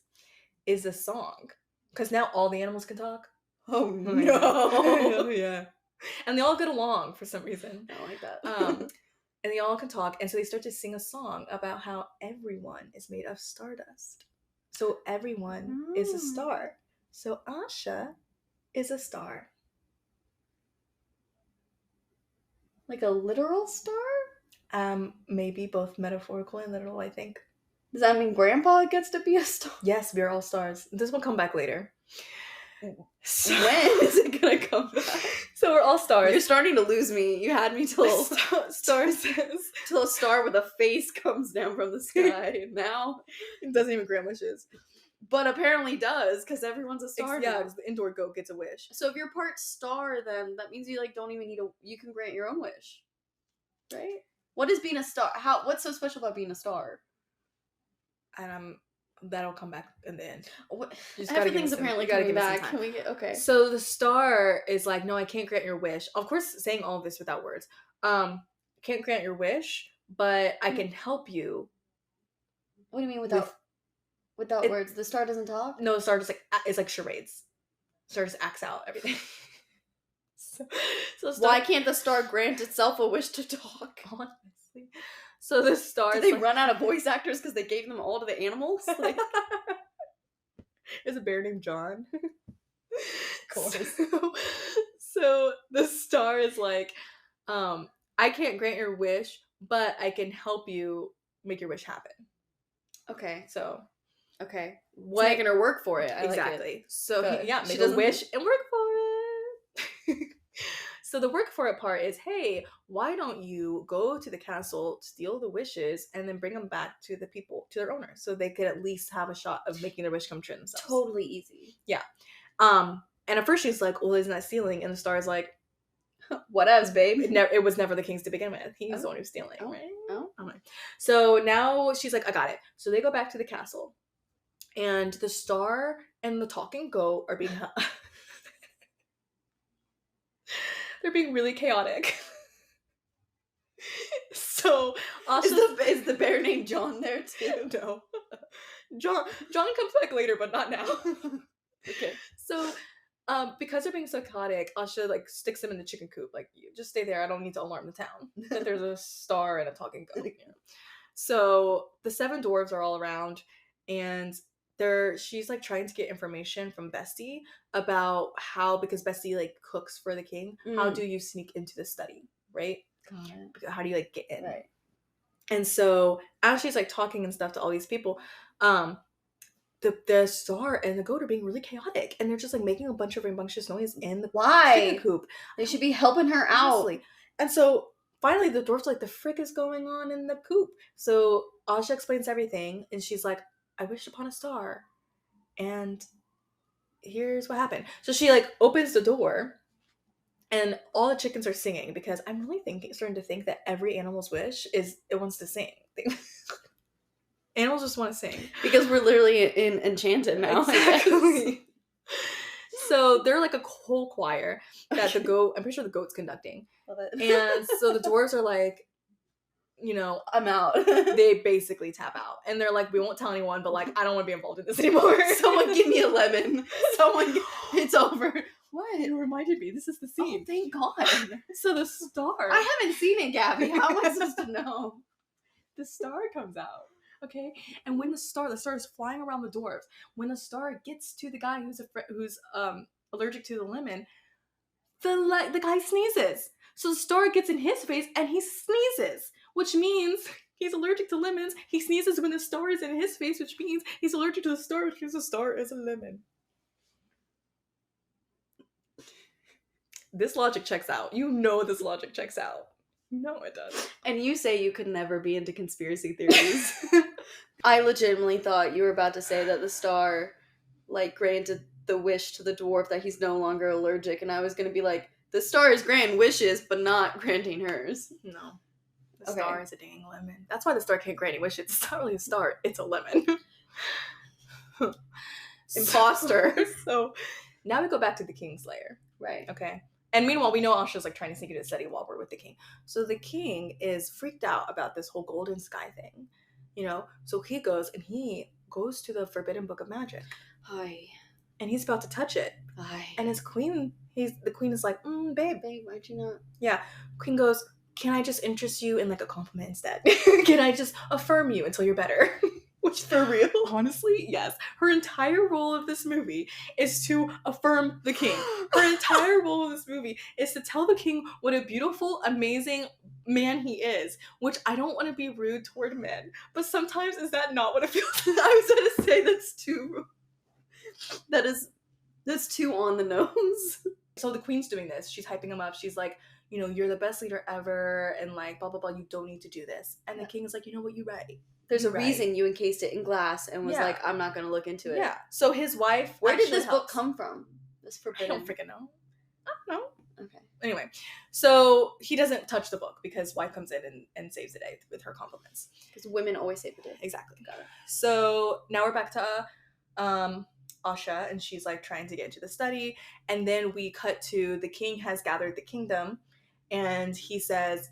is a song. Because now all the animals can talk. Oh no. Yeah. And they all get along for some reason. I don't like that. And they all can talk, and so they start to sing a song about how everyone is made of stardust. So everyone is a star. So Asha is a star. Like a literal star? Maybe both metaphorical and literal, I think. Does that mean Grandpa gets to be a star? Yes, we're all stars. This will come back later. So, when is it gonna come back? So we're all stars. You're starting to lose me. You had me till Star says till a star with a face comes down from the sky. And now it doesn't even grant wishes, but apparently does because everyone's a star. Yeah, now. because the indoor goat gets a wish. So if you're part star, then that means you like don't even need you can grant your own wish, right? What is being a star? What's so special about being a star? And that'll come back in the end. Everything's apparently coming back. Can we get okay? So the star is like, no, I can't grant your wish. Of course, saying all of this without words. Can't grant your wish, but I can help you. What do you mean without? Without words, the star doesn't talk? No, the star just like it's like charades. Star just acts out everything. so the star, Why can't the star grant itself a wish to talk? honestly. So the star. Did they run out of voice actors because they gave them all to the animals? Like, is a bear named John. of course. So the star is like, I can't grant your wish, but I can help you make your wish happen. Okay. So, Okay. what? It's making her work for it. I Exactly. like it. So, Good. make She a doesn't- wish and work for it. So the work for it part is, hey, why don't you go to the castle, steal the wishes, and then bring them back to the people, to their owners, so they could at least have a shot of making their wish come true themselves. Totally easy. Yeah. And at first she's like, well, isn't that stealing? And the star's like, Whatevs, babe. it was never the king's to begin with. He's the one who's stealing, Oh. right? Oh. Okay. So now she's like, I got it. So they go back to the castle. And the star and the talking goat are being... They're being really chaotic. So Is the bear named John there too? No. John comes back later, but not now. Okay. So because they're being so chaotic, Asha like sticks them in the chicken coop. Like, you just stay there. I don't need to alarm the town that there's a star and a talking goat. Yeah. So the 7 dwarves are all around, and she's like trying to get information from Bestie about how, because Bestie like cooks for the king, how do you sneak into the study, right? Got it. How do you like get in? Right. And so as she's like talking and stuff to all these people, the star and the goat are being really chaotic, and they're just like making a bunch of rambunctious noise in the chicken coop. They should be helping her out. Honestly. And so finally the dwarf's like, the frick is going on in the coop? So Asha explains everything, and she's like, I wished upon a star, and here's what happened. So she like opens the door, and all the chickens are singing, because I'm really starting to think that every animal's wish is it wants to sing. Animals just want to sing. Because we're literally in Enchanted now. Exactly. So they're like a whole choir that the goat, I'm pretty sure the goat's conducting. Love it. And so the dwarves are like, I'm out. they basically tap out. And they're like, we won't tell anyone, but like, I don't want to be involved in this anymore. Someone give me a lemon. It's over. What? It reminded me, this is the Oh, scene. thank God. So the star. I haven't seen it, Gabby. How am I supposed to know? The star comes out. Okay, and when the star is flying around the dwarves. When the star gets to the guy who's allergic to the lemon, the guy sneezes. So the star gets in his face and he sneezes, which means he's allergic to lemons. He sneezes when the star is in his face, which means he's allergic to the star, which means the star is a lemon. This logic checks out. This logic checks out. No, it does. And you say you could never be into conspiracy theories. I legitimately thought you were about to say that the star, like, granted the wish to the dwarf that he's no longer allergic, and I was gonna be like, the star is granting wishes, but not granting hers. No. The star is a dang lemon. That's why the star can't grant any wishes. It's not really a star, it's a lemon. Imposter. So now we go back to the Kingslayer. Right. Okay. And meanwhile, we know Asha's like trying to sneak into the study while we're with the king. So the king is freaked out about this whole golden sky thing, So he goes to the Forbidden Book of Magic. Hi. And he's about to touch it. Hi. And the queen is like, babe. Babe, why'd you not? Yeah. Queen goes, can I just interest you in like a compliment instead? Can I just affirm you until you're better? Which, for real, honestly, yes. Her entire role of this movie is to affirm the king. Her entire role of this movie is to tell the king what a beautiful, amazing man he is. Which, I don't want to be rude toward men, but sometimes is that not what it feels like? I was gonna say that's too on the nose. So the queen's doing this. She's hyping him up. She's like, you're the best leader ever, and like, blah, blah, blah, you don't need to do this. And the king is like, you know what, you're right. There's a reason you encased it in glass and was like, I'm not going to look into it. Yeah. So his wife. Where did this book come from? This I forbidden. don't freaking know. I don't know. Okay. Anyway, so he doesn't touch the book because wife comes in and saves the day with her compliments. Because women always save the day. Exactly. Got it. So now we're back to Asha, and she's like trying to get into the study. And then we cut to the king has gathered the kingdom, and he says,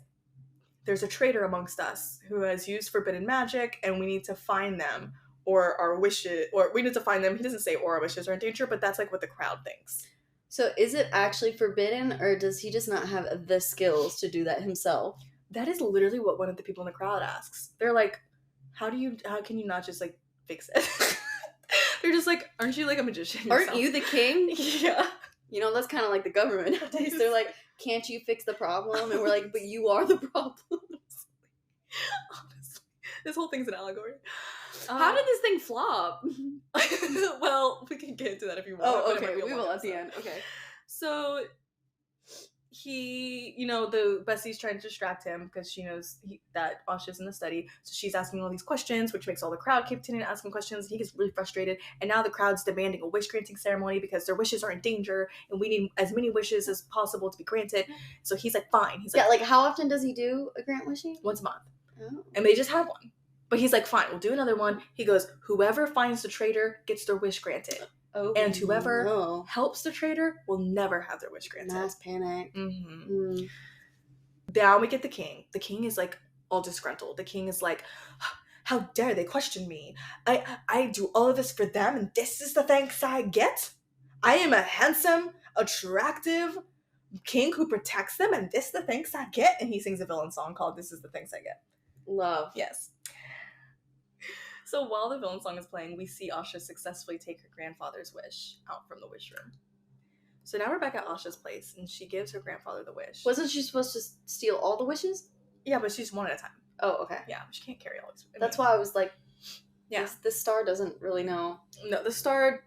there's a traitor amongst us who has used forbidden magic, and we need to find them. or our wishes, or we need to find them. He doesn't say or our wishes are in danger, but that's like what the crowd thinks. So is it actually forbidden, or does he just not have the skills to do that himself? That is literally what one of the people in the crowd asks. They're like, how can you not just like fix it? They're just like, aren't you like a magician yourself? Aren't you the king? Yeah. You know, that's kind of like the government nowadays. They're like, can't you fix the problem? And we're like, but you are the problem. Honestly, this whole thing's an allegory. How did this thing flop? Well, we can get into that if you want. Oh, okay, we will at the end. Okay. So he, the Bessie's trying to distract him because she knows that Asha's in the study. So she's asking all these questions, which makes all the crowd keep continuing to ask him questions. He gets really frustrated. And now the crowd's demanding a wish granting ceremony because their wishes are in danger and we need as many wishes as possible to be granted. So he's like, fine. He's like, yeah, like how often does he do a grant wishing? once a month. Oh. And they just had one. But he's like, fine, we'll do another one. He goes, whoever finds the traitor gets their wish granted. Oh, and whoever helps the traitor will never have their wish granted. Mass panic. Mm-hmm. Mm. Now we get the king. The king is like all disgruntled. The king is like, how dare they question me? I do all of this for them and this is the thanks I get? I am a handsome, attractive king who protects them and this is the thanks I get? And he sings a villain song called This Is the Thanks I Get. Love. Yes. So while the villain song is playing, we see Asha successfully take her grandfather's wish out from the wish room. So now we're back at Asha's place, and she gives her grandfather the wish. Wasn't she supposed to steal all the wishes? Yeah, but she's one at a time. Oh, okay. Yeah, she can't carry all these. That's why I was like, yeah, this star doesn't really know. No, the star's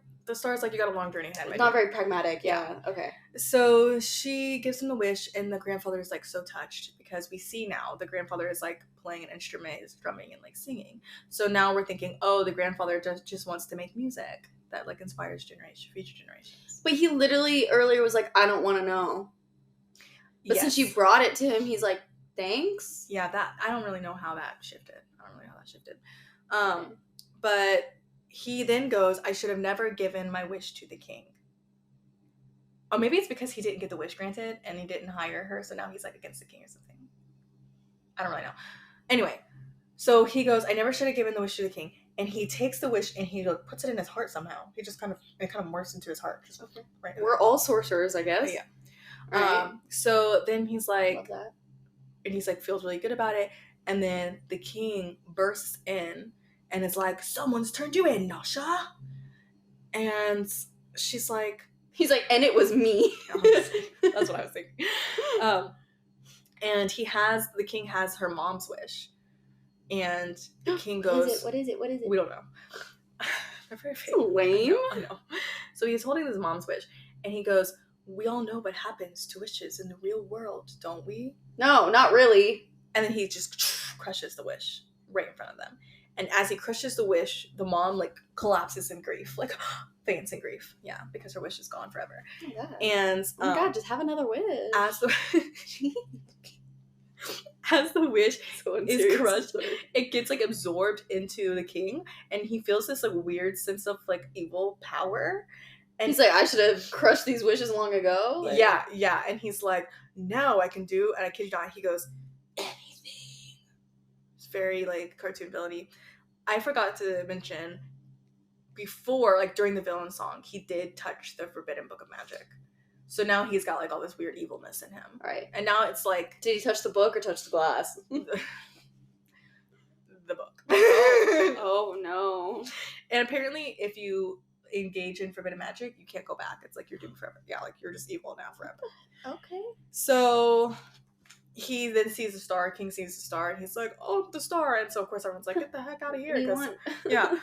like, you got a long journey ahead. It's not very pragmatic. Yeah. Okay. So she gives him the wish, and the grandfather is like so touched because we see now the grandfather is like playing an instrument, is drumming and like singing. So now we're thinking, oh, the grandfather just wants to make music that like inspires future generations. But he literally earlier was like, I don't want to know. But since you brought it to him, he's like, thanks. Yeah, that I don't really know how that shifted. But he then goes, I should have never given my wish to the king. Oh, maybe it's because he didn't get the wish granted and he didn't hire her, so now he's like against the king or something. I don't really know. Anyway, so he goes, I never should have given the wish to the king. And he takes the wish and he like, puts it in his heart somehow. It kind of morphs into his heart. Just right. We're all sorcerers, I guess. Yeah. Right. So then he's like, love that. And he's like, feels really good about it. And then the king bursts in and is like, someone's turned you in, Nasha. And she's like, he's like, and it was me. That's what I was thinking. And the king has her mom's wish. And the king goes, What is it? We don't know. They're very fake. Lame. I know. So he's holding his mom's wish. And he goes, we all know what happens to wishes in the real world, don't we? No, not really. And then he just crushes the wish right in front of them. And as he crushes the wish, the mom like collapses in grief, like faints in grief. Yeah, because her wish is gone forever. Oh my God. And oh my God, just have another wish. As the wish so is crushed, it gets like absorbed into the king, and he feels this like weird sense of like evil power. And he's like, I should have crushed these wishes long ago. Like, yeah. And he's like, now I can do, and I kid you not, he goes, anything. It's very like cartoon villainy. I forgot to mention before, like during the villain song, he did touch the forbidden book of magic. So now he's got like all this weird evilness in him. Right. And now it's like, did he touch the book or touch the glass? The book. Oh no. And apparently if you engage in forbidden magic, you can't go back. It's like you're doomed forever. Yeah, like you're just evil now forever. Okay. So he then sees the star. King sees the star, and he's like, "Oh, the star!" And so of course everyone's like, "Get the heck out of here!" Yeah.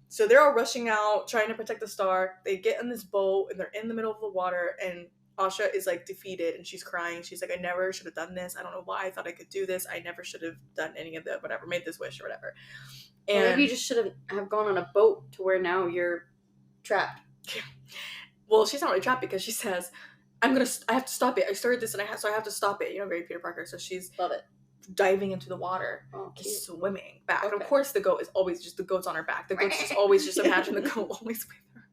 So they're all rushing out, trying to protect the star. They get in this boat, and they're in the middle of the water, and Asha is like defeated, and she's crying. She's like, "I never should have done this. I don't know why I thought I could do this. I never should have done any of that. Whatever, made this wish or whatever." And or maybe you just should have gone on a boat to where now you're trapped. Well, she's not really trapped because she says, I have to stop it. I started this and I have to stop it. You know, very Peter Parker. So she's love it. Diving into the water, just swimming back. Okay. And of course the goat is always just, the goat's on her back. The goat's just always just imagine the goat always with her.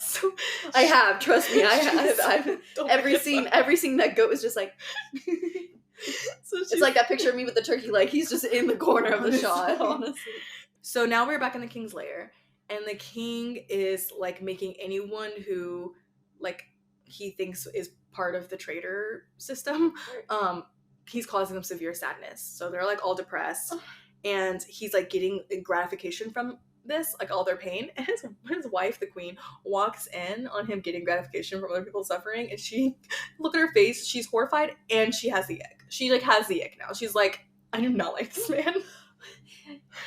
So I have, trust me, I've every scene that goat is just like so it's like that picture of me with the turkey leg. He's just in the corner of the shot, honestly. So now we're back in the king's lair, and the king is like making anyone who like he thinks is part of the traitor system, he's causing them severe sadness. So they're like all depressed, and he's like getting gratification from this, like all their pain. And his wife, the queen, walks in on him getting gratification from other people's suffering, and she look at her face, she's horrified, and she has the ick. She like has the ick now. She's like, I do not like this man.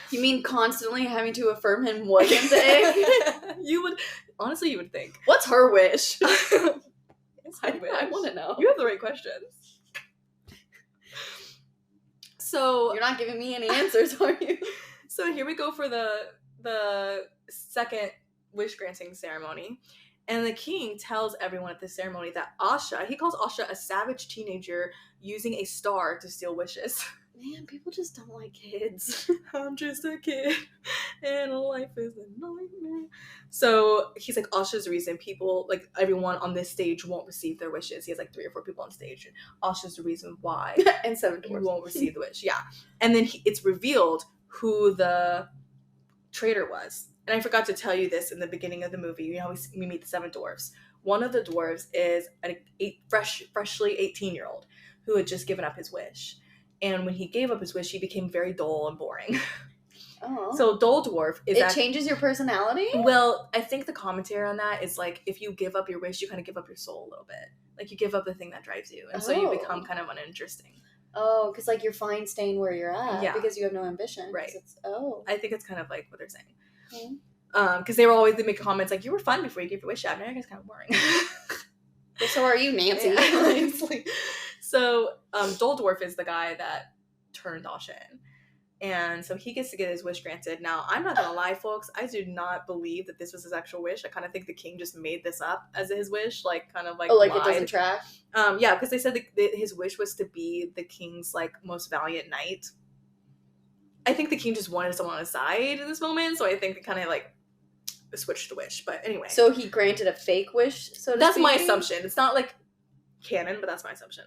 You mean constantly having to affirm him wasn't the ick? You would think. What's her wish? I want to know. You have the right questions. So You're not giving me any answers, are you? So here we go for the second wish granting ceremony. And the king tells everyone at the ceremony that he calls Asha a savage teenager using a star to steal wishes. Man, people just don't like kids. I'm just a kid, and life is a nightmare. So he's like, Asha's the reason people, like everyone on this stage, won't receive their wishes. He has like 3 or 4 people on stage, and Asha's the reason why. And 7 dwarves. You won't receive the wish. Yeah. And then it's revealed who the traitor was. And I forgot to tell you this in the beginning of the movie. You know how we meet the 7 dwarves. One of the dwarves is a freshly 18-year-old who had just given up his wish. And when he gave up his wish, he became very dull and boring. Oh. So dull dwarf is changes your personality? Well, I think the commentary on that is like, if you give up your wish, you kind of give up your soul a little bit. Like you give up the thing that drives you. And so you become kind of uninteresting. Oh, because like you're fine staying where you're at. Yeah. Because you have no ambition. Right. I think it's kind of like what they're saying. Okay. Because they make comments like, you were fun before you gave your wish out. Now it's kind of boring. Well, so are you, Nancy? Yeah, so dull dwarf is the guy that turned Asha in. And so he gets to get his wish granted. Now, I'm not gonna lie, folks, I do not believe that this was his actual wish. I kind of think the king just made this up as his wish, like kind of like lied. It doesn't track? Yeah, because they said that his wish was to be the king's like most valiant knight. I think the king just wanted someone on his side in this moment, so I think they kind of like switched the wish. But anyway, so he granted a fake wish. So that's my assumption. It's not like canon, but that's my assumption.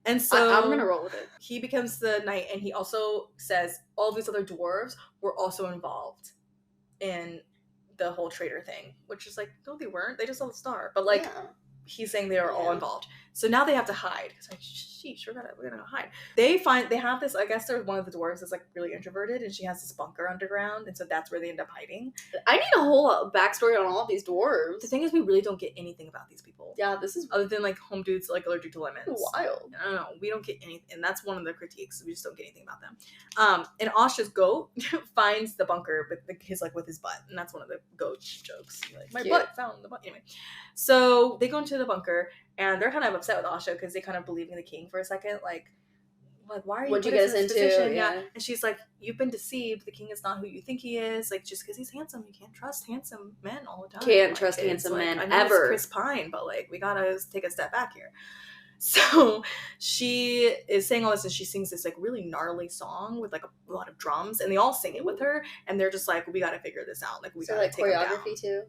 And so I'm gonna roll with it. He becomes the knight, and he also says all these other dwarves were also involved in the whole traitor thing, which is like, no, they weren't. They just saw the star. But like, he's saying they are all involved. So now they have to hide. It's like, sheesh, we're gonna hide. They have this. I guess there's one of the dwarves that's like really introverted, and she has this bunker underground, and so that's where they end up hiding. I need a whole backstory on all of these dwarves. The thing is, we really don't get anything about these people. Yeah, this is other than like home dudes like allergic to lemons. Wild. I don't know. We don't get anything, and that's one of the critiques. We just don't get anything about them. And Asha's goat finds the bunker with his butt, and that's one of the goat jokes. Like, my butt found the butt. Anyway, so they go into the bunker, and they're kind of upset with Asha because they kind of believe in the king for a second, like why are you? What'd you get us into? Yeah. And she's like, you've been deceived. The king is not who you think he is. Like, just because he's handsome, you can't trust handsome men all the time. Can't trust handsome men I know ever. It's Chris Pine, but like, we gotta take a step back here. So she is saying all this, and she sings this like really gnarly song with like a lot of drums, and they all sing it with her, and they're just like, we gotta figure this out. Like, we gotta take choreography him down. Too.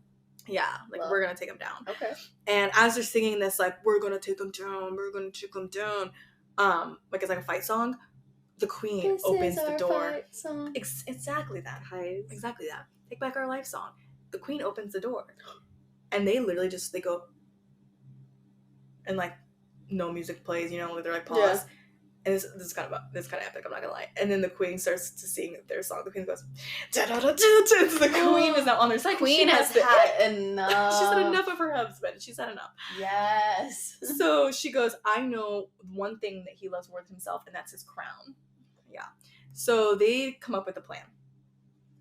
Yeah, like we're gonna take him down. Okay. And as they're singing this, like, we're gonna take him down, we're gonna take him down, like it's like a fight song. The queen opens the door. Exactly that. Exactly that. Take Back Our Life song. The queen opens the door, and they literally just they go, and like no music plays. You know, they're like pause. Yeah. And this is kind of epic. I'm not gonna lie. And then the queen starts to sing their song. The queen goes, da da da da. The queen is now on their side. Queen has had enough. She's had enough of her husband. She's had enough. Yes. So she goes, I know one thing that he loves more than himself, and that's his crown. Yeah. So they come up with a plan.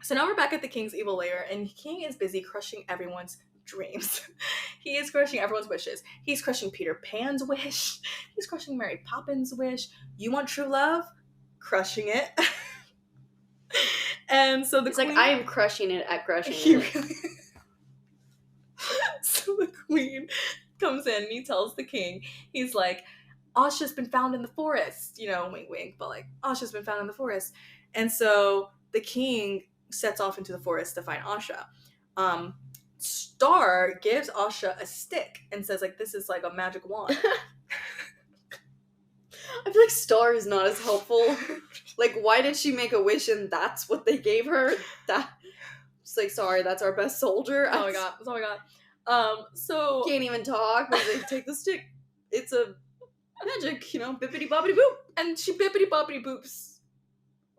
So now we're back at the king's evil lair, and King is busy crushing everyone's dreams. He is crushing everyone's wishes. He's crushing Peter Pan's wish. He's crushing Mary Poppins' wish. You want true love? Crushing it. And so the queen, like, I am crushing it at crushing it. Really... So the queen comes in, and he tells the king, he's like, Asha's been found in the forest. You know, wink wink, but like, Asha's been found in the forest. And so the king sets off into the forest to find Asha. Star gives Asha a stick and says, like, this is like a magic wand. I feel like Star is not as helpful. Like, why did she make a wish and that's what they gave her? That it's like, sorry, that's our best soldier. That's all we got. That's all we got. So Can't even talk. But they take the stick. It's a magic, bippity boppity boop. and she bippity boppity boops,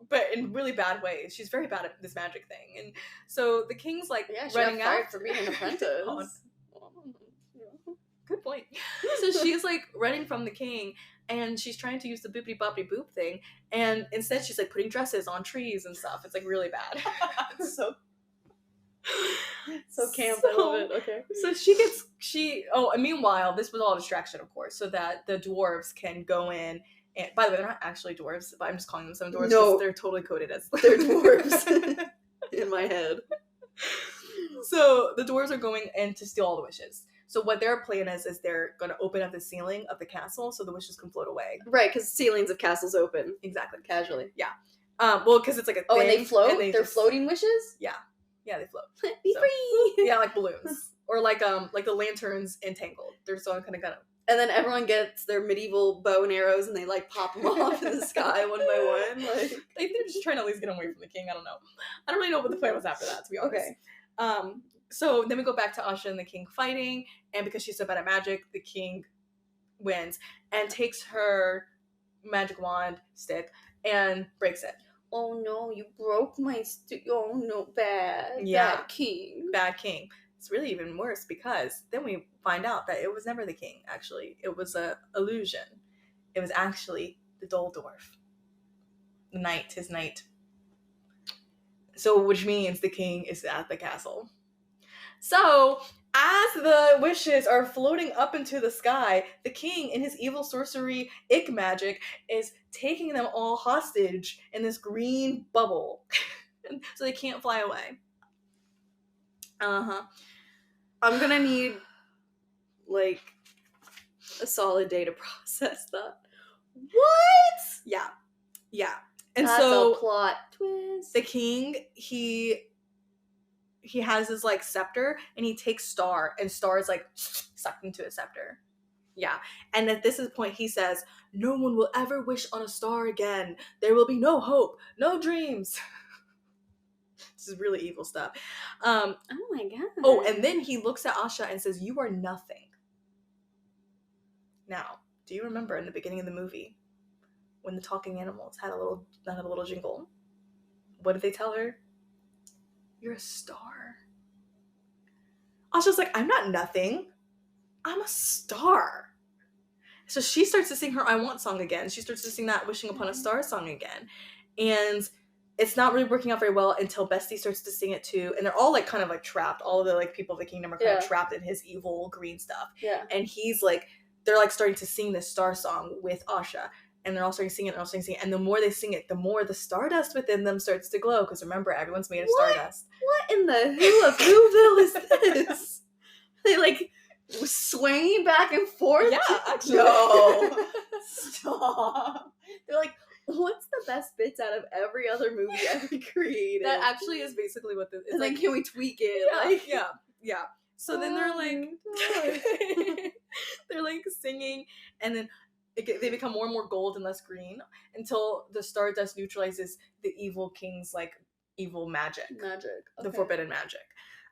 but in really bad ways. She's very bad at this magic thing, and so the king's like Yeah, she running got fired out for being an apprentice. God. Good point. So she's like running from the king, and she's trying to use the bippity boppity boop thing, and instead she's like putting dresses on trees and stuff. It's like really bad. It's so camp. I love it. Okay. So and meanwhile, this was all a distraction, of course, so that the dwarves can go in. And by the way, they're not actually dwarves, but I'm just calling them some dwarves because they're totally coded as They're dwarves in my head. So the dwarves are going in to steal all the wishes. So what their plan is they're going to open up the ceiling of the castle so the wishes can float away. Right, because ceilings of castles open. Exactly. Casually. Yeah. Well, because it's like a thing. Oh, and they float? And They're floating wishes? Yeah. Yeah, they float. Be free! Yeah, like balloons. Or like the lanterns in Tangled. They're so kind of And then everyone gets their medieval bow and arrows and they like pop them off in the sky one by one. Like they're just trying to at least get away from the king. I don't know. I don't really know what the plan was after that, to be honest. Okay. So then we go back to Asha and the king fighting, and because she's so bad at magic, the king wins and takes her magic wand stick and breaks it. Oh no, you broke my stick. Oh no, bad. Yeah. Bad king. Bad king. It's really even worse because then we find out that it was never the king, actually. It was a illusion. It was actually the dull dwarf. His knight. So, which means the king is at the castle. So, as the wishes are floating up into the sky, the king, in his evil sorcery ick magic, is taking them all hostage in this green bubble. So they can't fly away. Uh-huh. I'm gonna need, like, a solid day to process that. What? Yeah. Yeah. And That's so a plot twist. the king, he has his like scepter, and he takes Star, and Star is like sucked into his scepter. Yeah. And at this point he says, "No one will ever wish on a star again. There will be no hope, no dreams." This is really evil stuff. Oh my god. Oh, and then he looks at Asha and says, "You are nothing." Now, do you remember in the beginning of the movie when the talking animals had a little jingle? What did they tell her? You're a star. Asha's like, "I'm not nothing. I'm a star." So she starts to sing her I Want song again. She starts to sing that Wishing Upon a Star song again. And it's not really working out very well until Bestie starts to sing it too. And they're all like kind of like trapped. All of the like people of the kingdom are kind of trapped in his evil green stuff. Yeah. And he's like, they're like starting to sing this star song with Asha. And they're all starting to sing it, and all starting to sing it. And the more they sing it, the more the stardust within them starts to glow. Because remember, everyone's made of stardust. What in the who of Whoville is this? They like swaying back and forth? Yeah, actually. No. Stop. They're like, what's the best bits out of every other movie ever created? That actually is basically what this is. And then can we tweak it? Yeah. So then they're like, they're like singing, and then they become more and more gold and less green until the stardust neutralizes the evil king's like evil magic. The forbidden magic.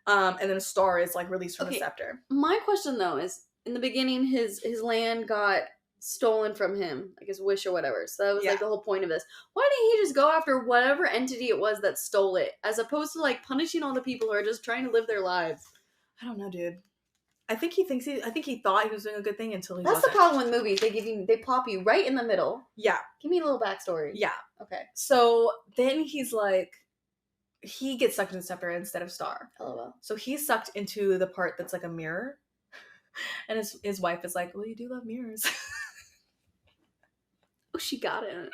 And then a star is like released from the scepter. My question though is, in the beginning his land got stolen from him, like his wish or whatever. So that was like the whole point of this. Why didn't he just go after whatever entity it was that stole it, as opposed to like punishing all the people who are just trying to live their lives? I don't know, dude. I think he thought he was doing a good thing until he That's wasn't. the problem with movies. They plop you right in the middle. Yeah. Give me a little backstory. Yeah. Okay. So then he's like, he gets sucked into the scepter instead of Star. LOL. So he's sucked into the part that's like a mirror. And his wife is like, "Well, you do love mirrors." Oh, she got him.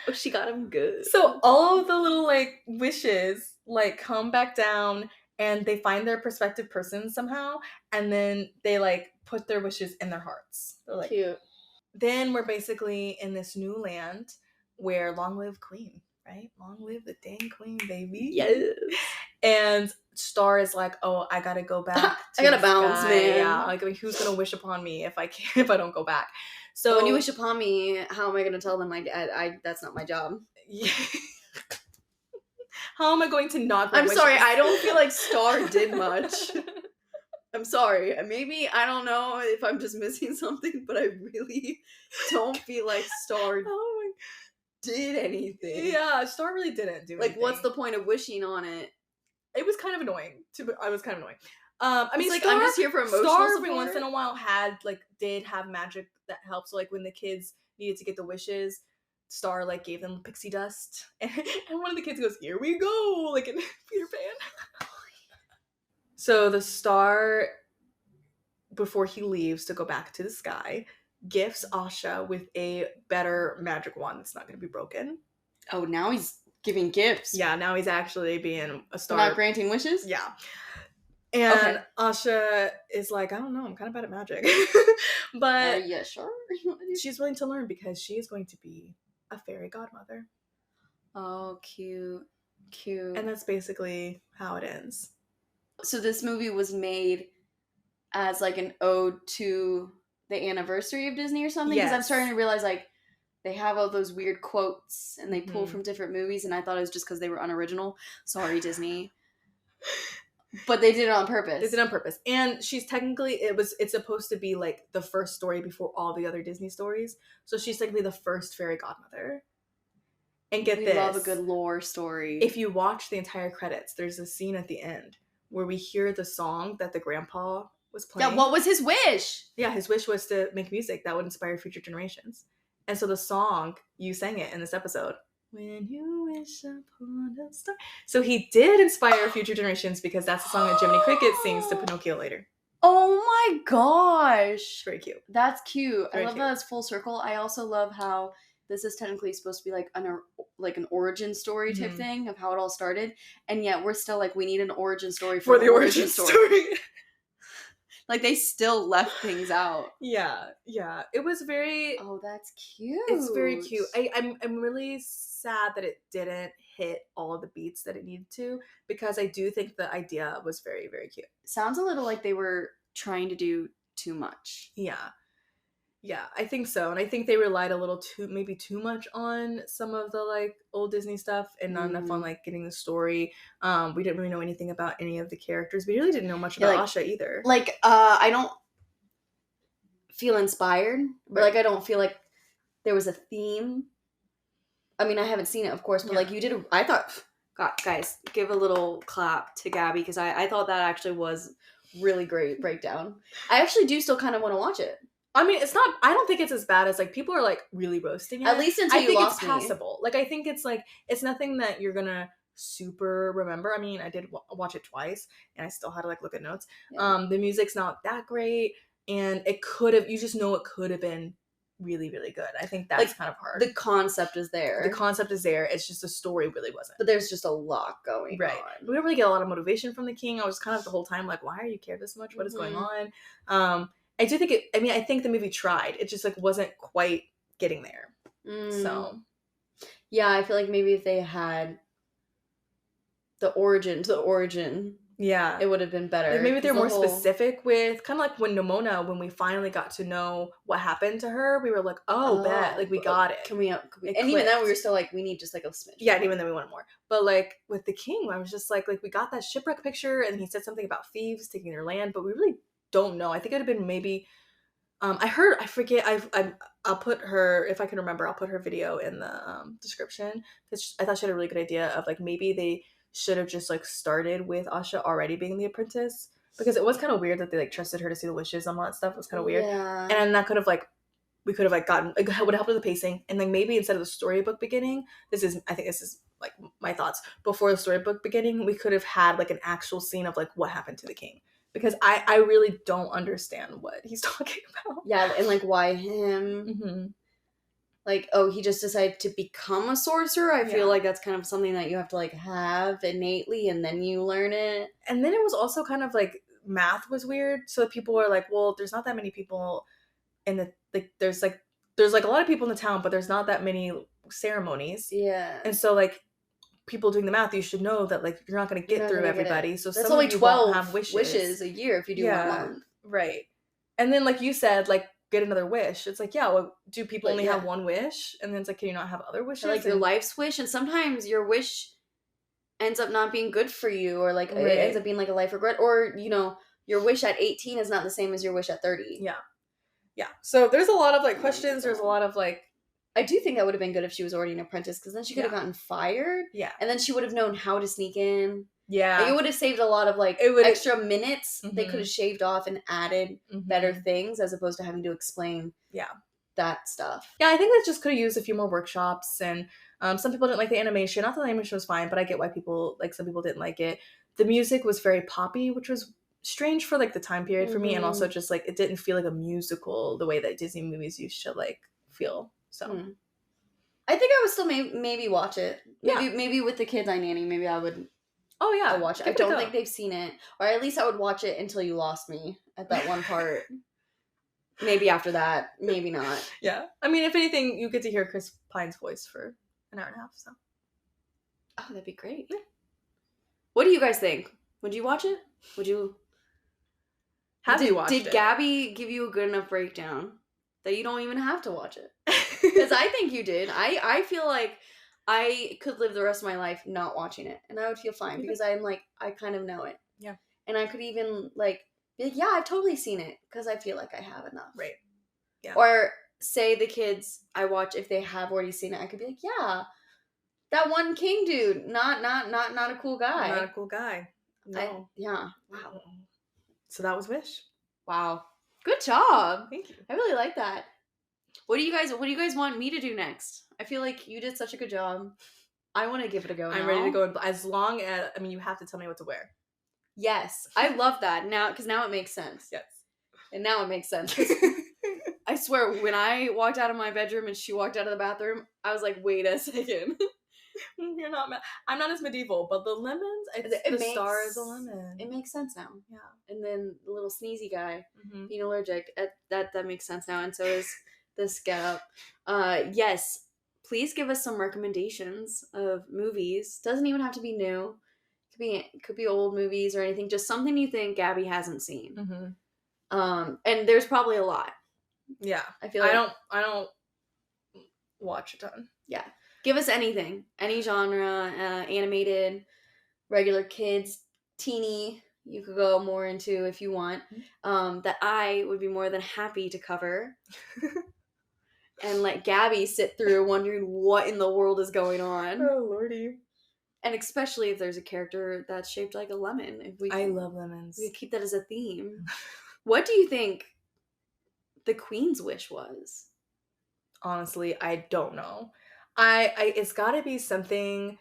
Oh, she got him good. So all of the little like wishes like come back down, and they find their prospective person somehow, and then they like put their wishes in their hearts. They're like, cute. Then we're basically in this new land where long live Queen, right? Long live the dang Queen, baby. Yes. And Star is like, "Oh, I gotta go back. I gotta the bounce, sky." man. Yeah, like, who's gonna wish upon me if I don't go back? So when you wish upon me, how am I going to tell them I that's not my job? Yeah. How am I going to not? I'm sorry, I don't feel like Star did much. I'm sorry. Maybe, I don't know if I'm just missing something, but I really don't feel like Star did anything. Yeah, Star really didn't do anything. Like, what's the point of wishing on it? It was kind of annoying. I was kind of annoying. I mean, like, Star, I'm just here for emotional Star support. every once in a while did have magic that helped. So like when the kids needed to get the wishes, Star like gave them pixie dust, and one of the kids goes, "Here we go," like in Peter Pan. So the Star, before he leaves to go back to the sky, gifts Asha with a better magic wand that's not going to be broken. Oh, now he's giving gifts. Yeah, now he's actually being a Star. Not granting wishes? Yeah. And Asha is like, I don't know, I'm kind of bad at magic. But yeah, sure. she's willing to learn because she is going to be a fairy godmother. Oh, cute. Cute. And that's basically how it ends. So this movie was made as like an ode to the anniversary of Disney or something? Because I'm starting to realize like they have all those weird quotes and they pull from different movies, and I thought it was just because they were unoriginal. Sorry, Disney. But they did it on purpose. They did it on purpose. And she's technically, it's supposed to be like the first story before all the other Disney stories. So she's technically the first fairy godmother. And get this. We love a good lore story. If you watch the entire credits, there's a scene at the end where we hear the song that the grandpa was playing. Yeah, what was his wish? Yeah, his wish was to make music that would inspire future generations. And so the song, you sang it in this episode. When you wish upon a star. So he did inspire future generations because that's the song that Jiminy Cricket sings to Pinocchio later. Oh my gosh. Very cute. That's cute. Very I love cute. that it's full circle. I also love how this is technically supposed to be like an origin story type thing of how it all started. And yet we're still like, we need an origin story for the origin story. Like they still left things out. Yeah. It was very... Oh, that's cute. It's very cute. I'm really sad that it didn't hit all of the beats that it needed to, because I do think the idea was very, very cute. Sounds a little like they were trying to do too much. Yeah, I think so. And I think they relied a little maybe too much on some of the like old Disney stuff and not enough on like getting the story. We didn't really know anything about any of the characters. We really didn't know much about Asha either. Like, I don't feel inspired. But like, I don't feel like there was a theme. I mean, I haven't seen it, of course, but like you did, I thought, God, guys, give a little clap to Gabby, because I thought that actually was really great breakdown. I actually do still kind of want to watch it. I mean, it's not, I don't think it's as bad as like people are like really roasting it. At least until you lost me. I think it's passable. Like, I think it's like, it's nothing that you're gonna super remember. I mean, I did watch it twice and I still had to like look at notes. Yeah. The music's not that great, and it could have, you just know it could have been really, really good. I think that's like, kind of hard. The concept is there. The concept is there. It's just the story really wasn't. But there's just a lot going on. We don't really get a lot of motivation from the king. I was kind of the whole time like, why are you care this much? What is going on? I do think I think the movie tried. It just like wasn't quite getting there. So yeah, I feel like maybe if they had the origin, yeah, it would have been better. Like maybe they're more specific with, kind of like when Nimona, when we finally got to know what happened to her, we were like, bet, like we got it. Can we and even then we were still like, we need just like a smidge. Yeah, and even then we wanted more. But like with the king, I was just like we got that shipwreck picture, and he said something about thieves taking their land, but we really don't know. I think it would have been maybe I'll put her, if I can remember, I'll put her video in the description, because I thought she had a really good idea of like maybe they should have just like started with Asha already being the apprentice, because it was kind of weird that they like trusted her to see the wishes and all that stuff. It was kind of weird. And that could have like, we could have like gotten, like, would have helped with the pacing, and like maybe instead of the storybook beginning, I think this is like my thoughts, before the storybook beginning, we could have had like an actual scene of like what happened to the king. Because I really don't understand what he's talking about. Yeah, and like why him? Like, oh, he just decided to become a sorcerer? I feel like that's kind of something that you have to like have innately, and then you learn it. And then it was also kind of like math was weird. So people are like, well, there's not that many people in the, like there's like a lot of people in the town, but there's not that many ceremonies. Yeah. And so like people doing the math, you should know that like you're not going to get through everybody. So that's some only of you 12 won't have wishes a year if you do 1 month. Right. And then like you said, like get another wish. It's like, yeah, well, do people But only yeah. have one wish? And then it's like, can you not have other wishes? Or, like, your And- life's wish, and sometimes your wish ends up not being good for you, or like it Right. ends up being like a life regret, or your wish at 18 is not the same as your wish at 30. Yeah. So there's a lot of like questions. There's a lot of like, I do think that would have been good if she was already an apprentice, because then she could have Yeah. gotten fired, yeah. and then she would have known how to sneak in. Yeah. Like, it would have saved a lot of like It would've- extra minutes. They Mhm. could have shaved off and added Mhm. better things, as opposed to having to explain that stuff. Yeah, I think that just could have used a few more workshops, and some people didn't like the animation. Not that the animation was fine, but I get why some people didn't like it. The music was very poppy, which was strange for like the time period for me, and also just like it didn't feel like a musical the way that Disney movies used to like feel. So I think I would still maybe watch it. Yeah. Maybe with the kids I nanny, maybe I would oh yeah, I'll watch it. I give it a don't go. think they've seen it, or at least I would watch it until you lost me at that one part. Maybe after that, maybe not. Yeah, I mean, if anything, you get to hear Chris Pine's voice for an hour and a half. So Oh, that'd be great. Yeah. What do you guys think? Would you watch it? Would you? you watched Did it? Gabby give you a good enough breakdown that you don't even have to watch it? Because I think you did. I feel like I could live the rest of my life not watching it, and I would feel fine, because I'm like, I kind of know it. Yeah. And I could even like be like, yeah, I've totally seen it, because I feel like I have enough. Right. Yeah. Or say the kids I watch, if they have already seen it, I could be like, yeah, that one king dude, not a cool guy. Not a cool guy. No. Yeah. Wow. So that was Wish. Wow. Good job. Thank you. I really like that. What do you guys want me to do next? I feel like you did such a good job. I want to give it a go. I'm ready to go. As long as, I mean, you have to tell me what to wear. Yes, I love that now, because now it makes sense. Yes. And now it makes sense. 'Cause I swear, when I walked out of my bedroom and she walked out of the bathroom, I was like, wait a second. You're not. I'm not as medieval, but the lemons. The star is a lemon. It makes sense now. Yeah. And then the little sneezy guy Mm-hmm. being allergic. That makes sense now. And so is this getup. Yes. Please give us some recommendations of movies. Doesn't even have to be new. Could be old movies or anything. Just something you think Gabby hasn't seen. Mm-hmm. And there's probably a lot. Yeah. I feel like I don't watch a ton. Yeah. Give us anything. Any genre, animated, regular kids, teeny, you could go more into if you want. That I would be more than happy to cover. And let Gabby sit through wondering what in the world is going on. Oh lordy. And especially if there's a character that's shaped like a lemon. I love lemons. We could keep that as a theme. What do you think the Queen's wish was? Honestly, I don't know. I it's got to be something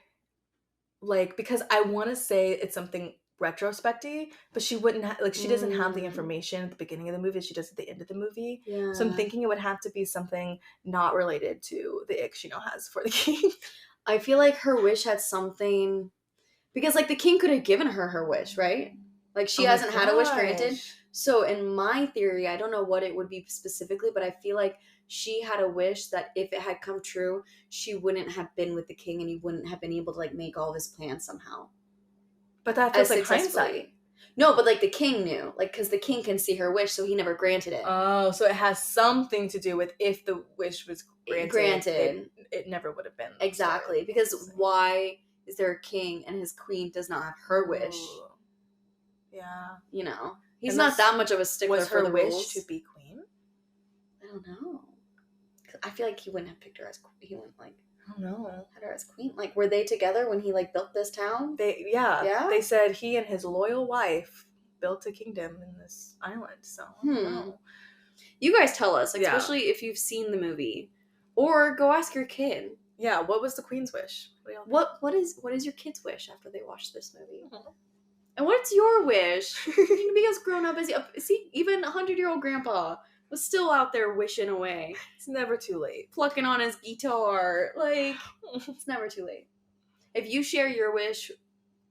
like, because I want to say it's something retrospecty, but she wouldn't she doesn't have the information at the beginning of the movie. She does at the end of the movie. Yeah. So I'm thinking it would have to be something not related to the ick she now has for the king. I feel like her wish had something, because like the king could have given her wish, right? Like she Oh my hasn't had a wish granted. gosh. So in my theory, I don't know what it would be specifically, but I feel like she had a wish that if it had come true, she wouldn't have been with the king, and he wouldn't have been able to like make all of his plans somehow. But that feels like successfully. hindsight. No, but like the king knew, like, because the king can see her wish, so he never granted it. Oh, so it has something to do with if the wish was granted. Granted. It never would have been. Exactly, because why is there a king and his queen does not have her wish? Ooh. Yeah. You know, he's And not that's- that much of a stickler Was for her the wish rules. to be queen? I don't know. 'Cause I feel like he wouldn't have picked her as queen. He wouldn't like I don't know. had her as queen. Like, were they together when he like built this town? Yeah? They said he and his loyal wife built a kingdom in this island. So I don't know. You guys tell us, Yeah. especially if you've seen the movie, or go ask your kid. Yeah, what was the queen's wish? What do y'all think? What is your kid's wish after they watch this movie? Mhm. And what's your wish? You be as grown up as see, even 100-year-old grandpa was still out there wishing away, It's never too late. plucking on his guitar. Like, it's never too late. If you share your wish,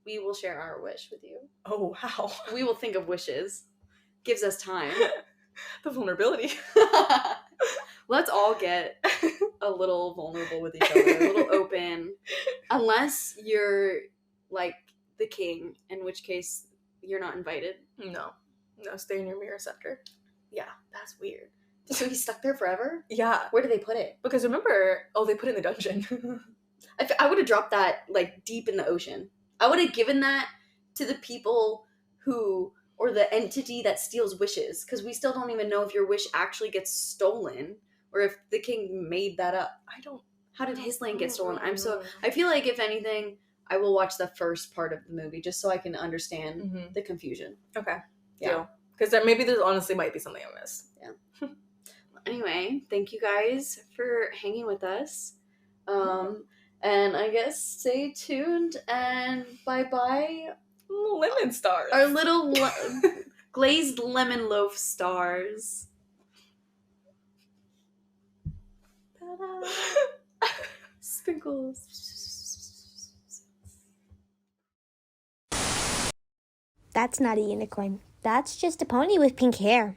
we will share our wish with you. Oh wow. We will think of wishes. Gives us time. The vulnerability. Let's all get a little vulnerable with each other, a little open. Unless you're like the king, in which case you're not invited. No, stay in your mirror scepter. Yeah, that's weird. So he's stuck there forever? Yeah. Where do they put it? Because remember, they put it in the dungeon. I would have dropped that, like, deep in the ocean. I would have given that to the people who, or the entity that steals wishes, because we still don't even know if your wish actually gets stolen, or if the king made that up. How did his land get stolen? I feel like, if anything, I will watch the first part of the movie, just so I can understand the confusion. Okay. Yeah. Because maybe there honestly might be something I missed. Yeah. Anyway, thank you guys for hanging with us. And I guess stay tuned and bye-bye. Lemon stars. Our little glazed lemon loaf stars. Ta-da. Sprinkles. That's not a unicorn. That's just a pony with pink hair.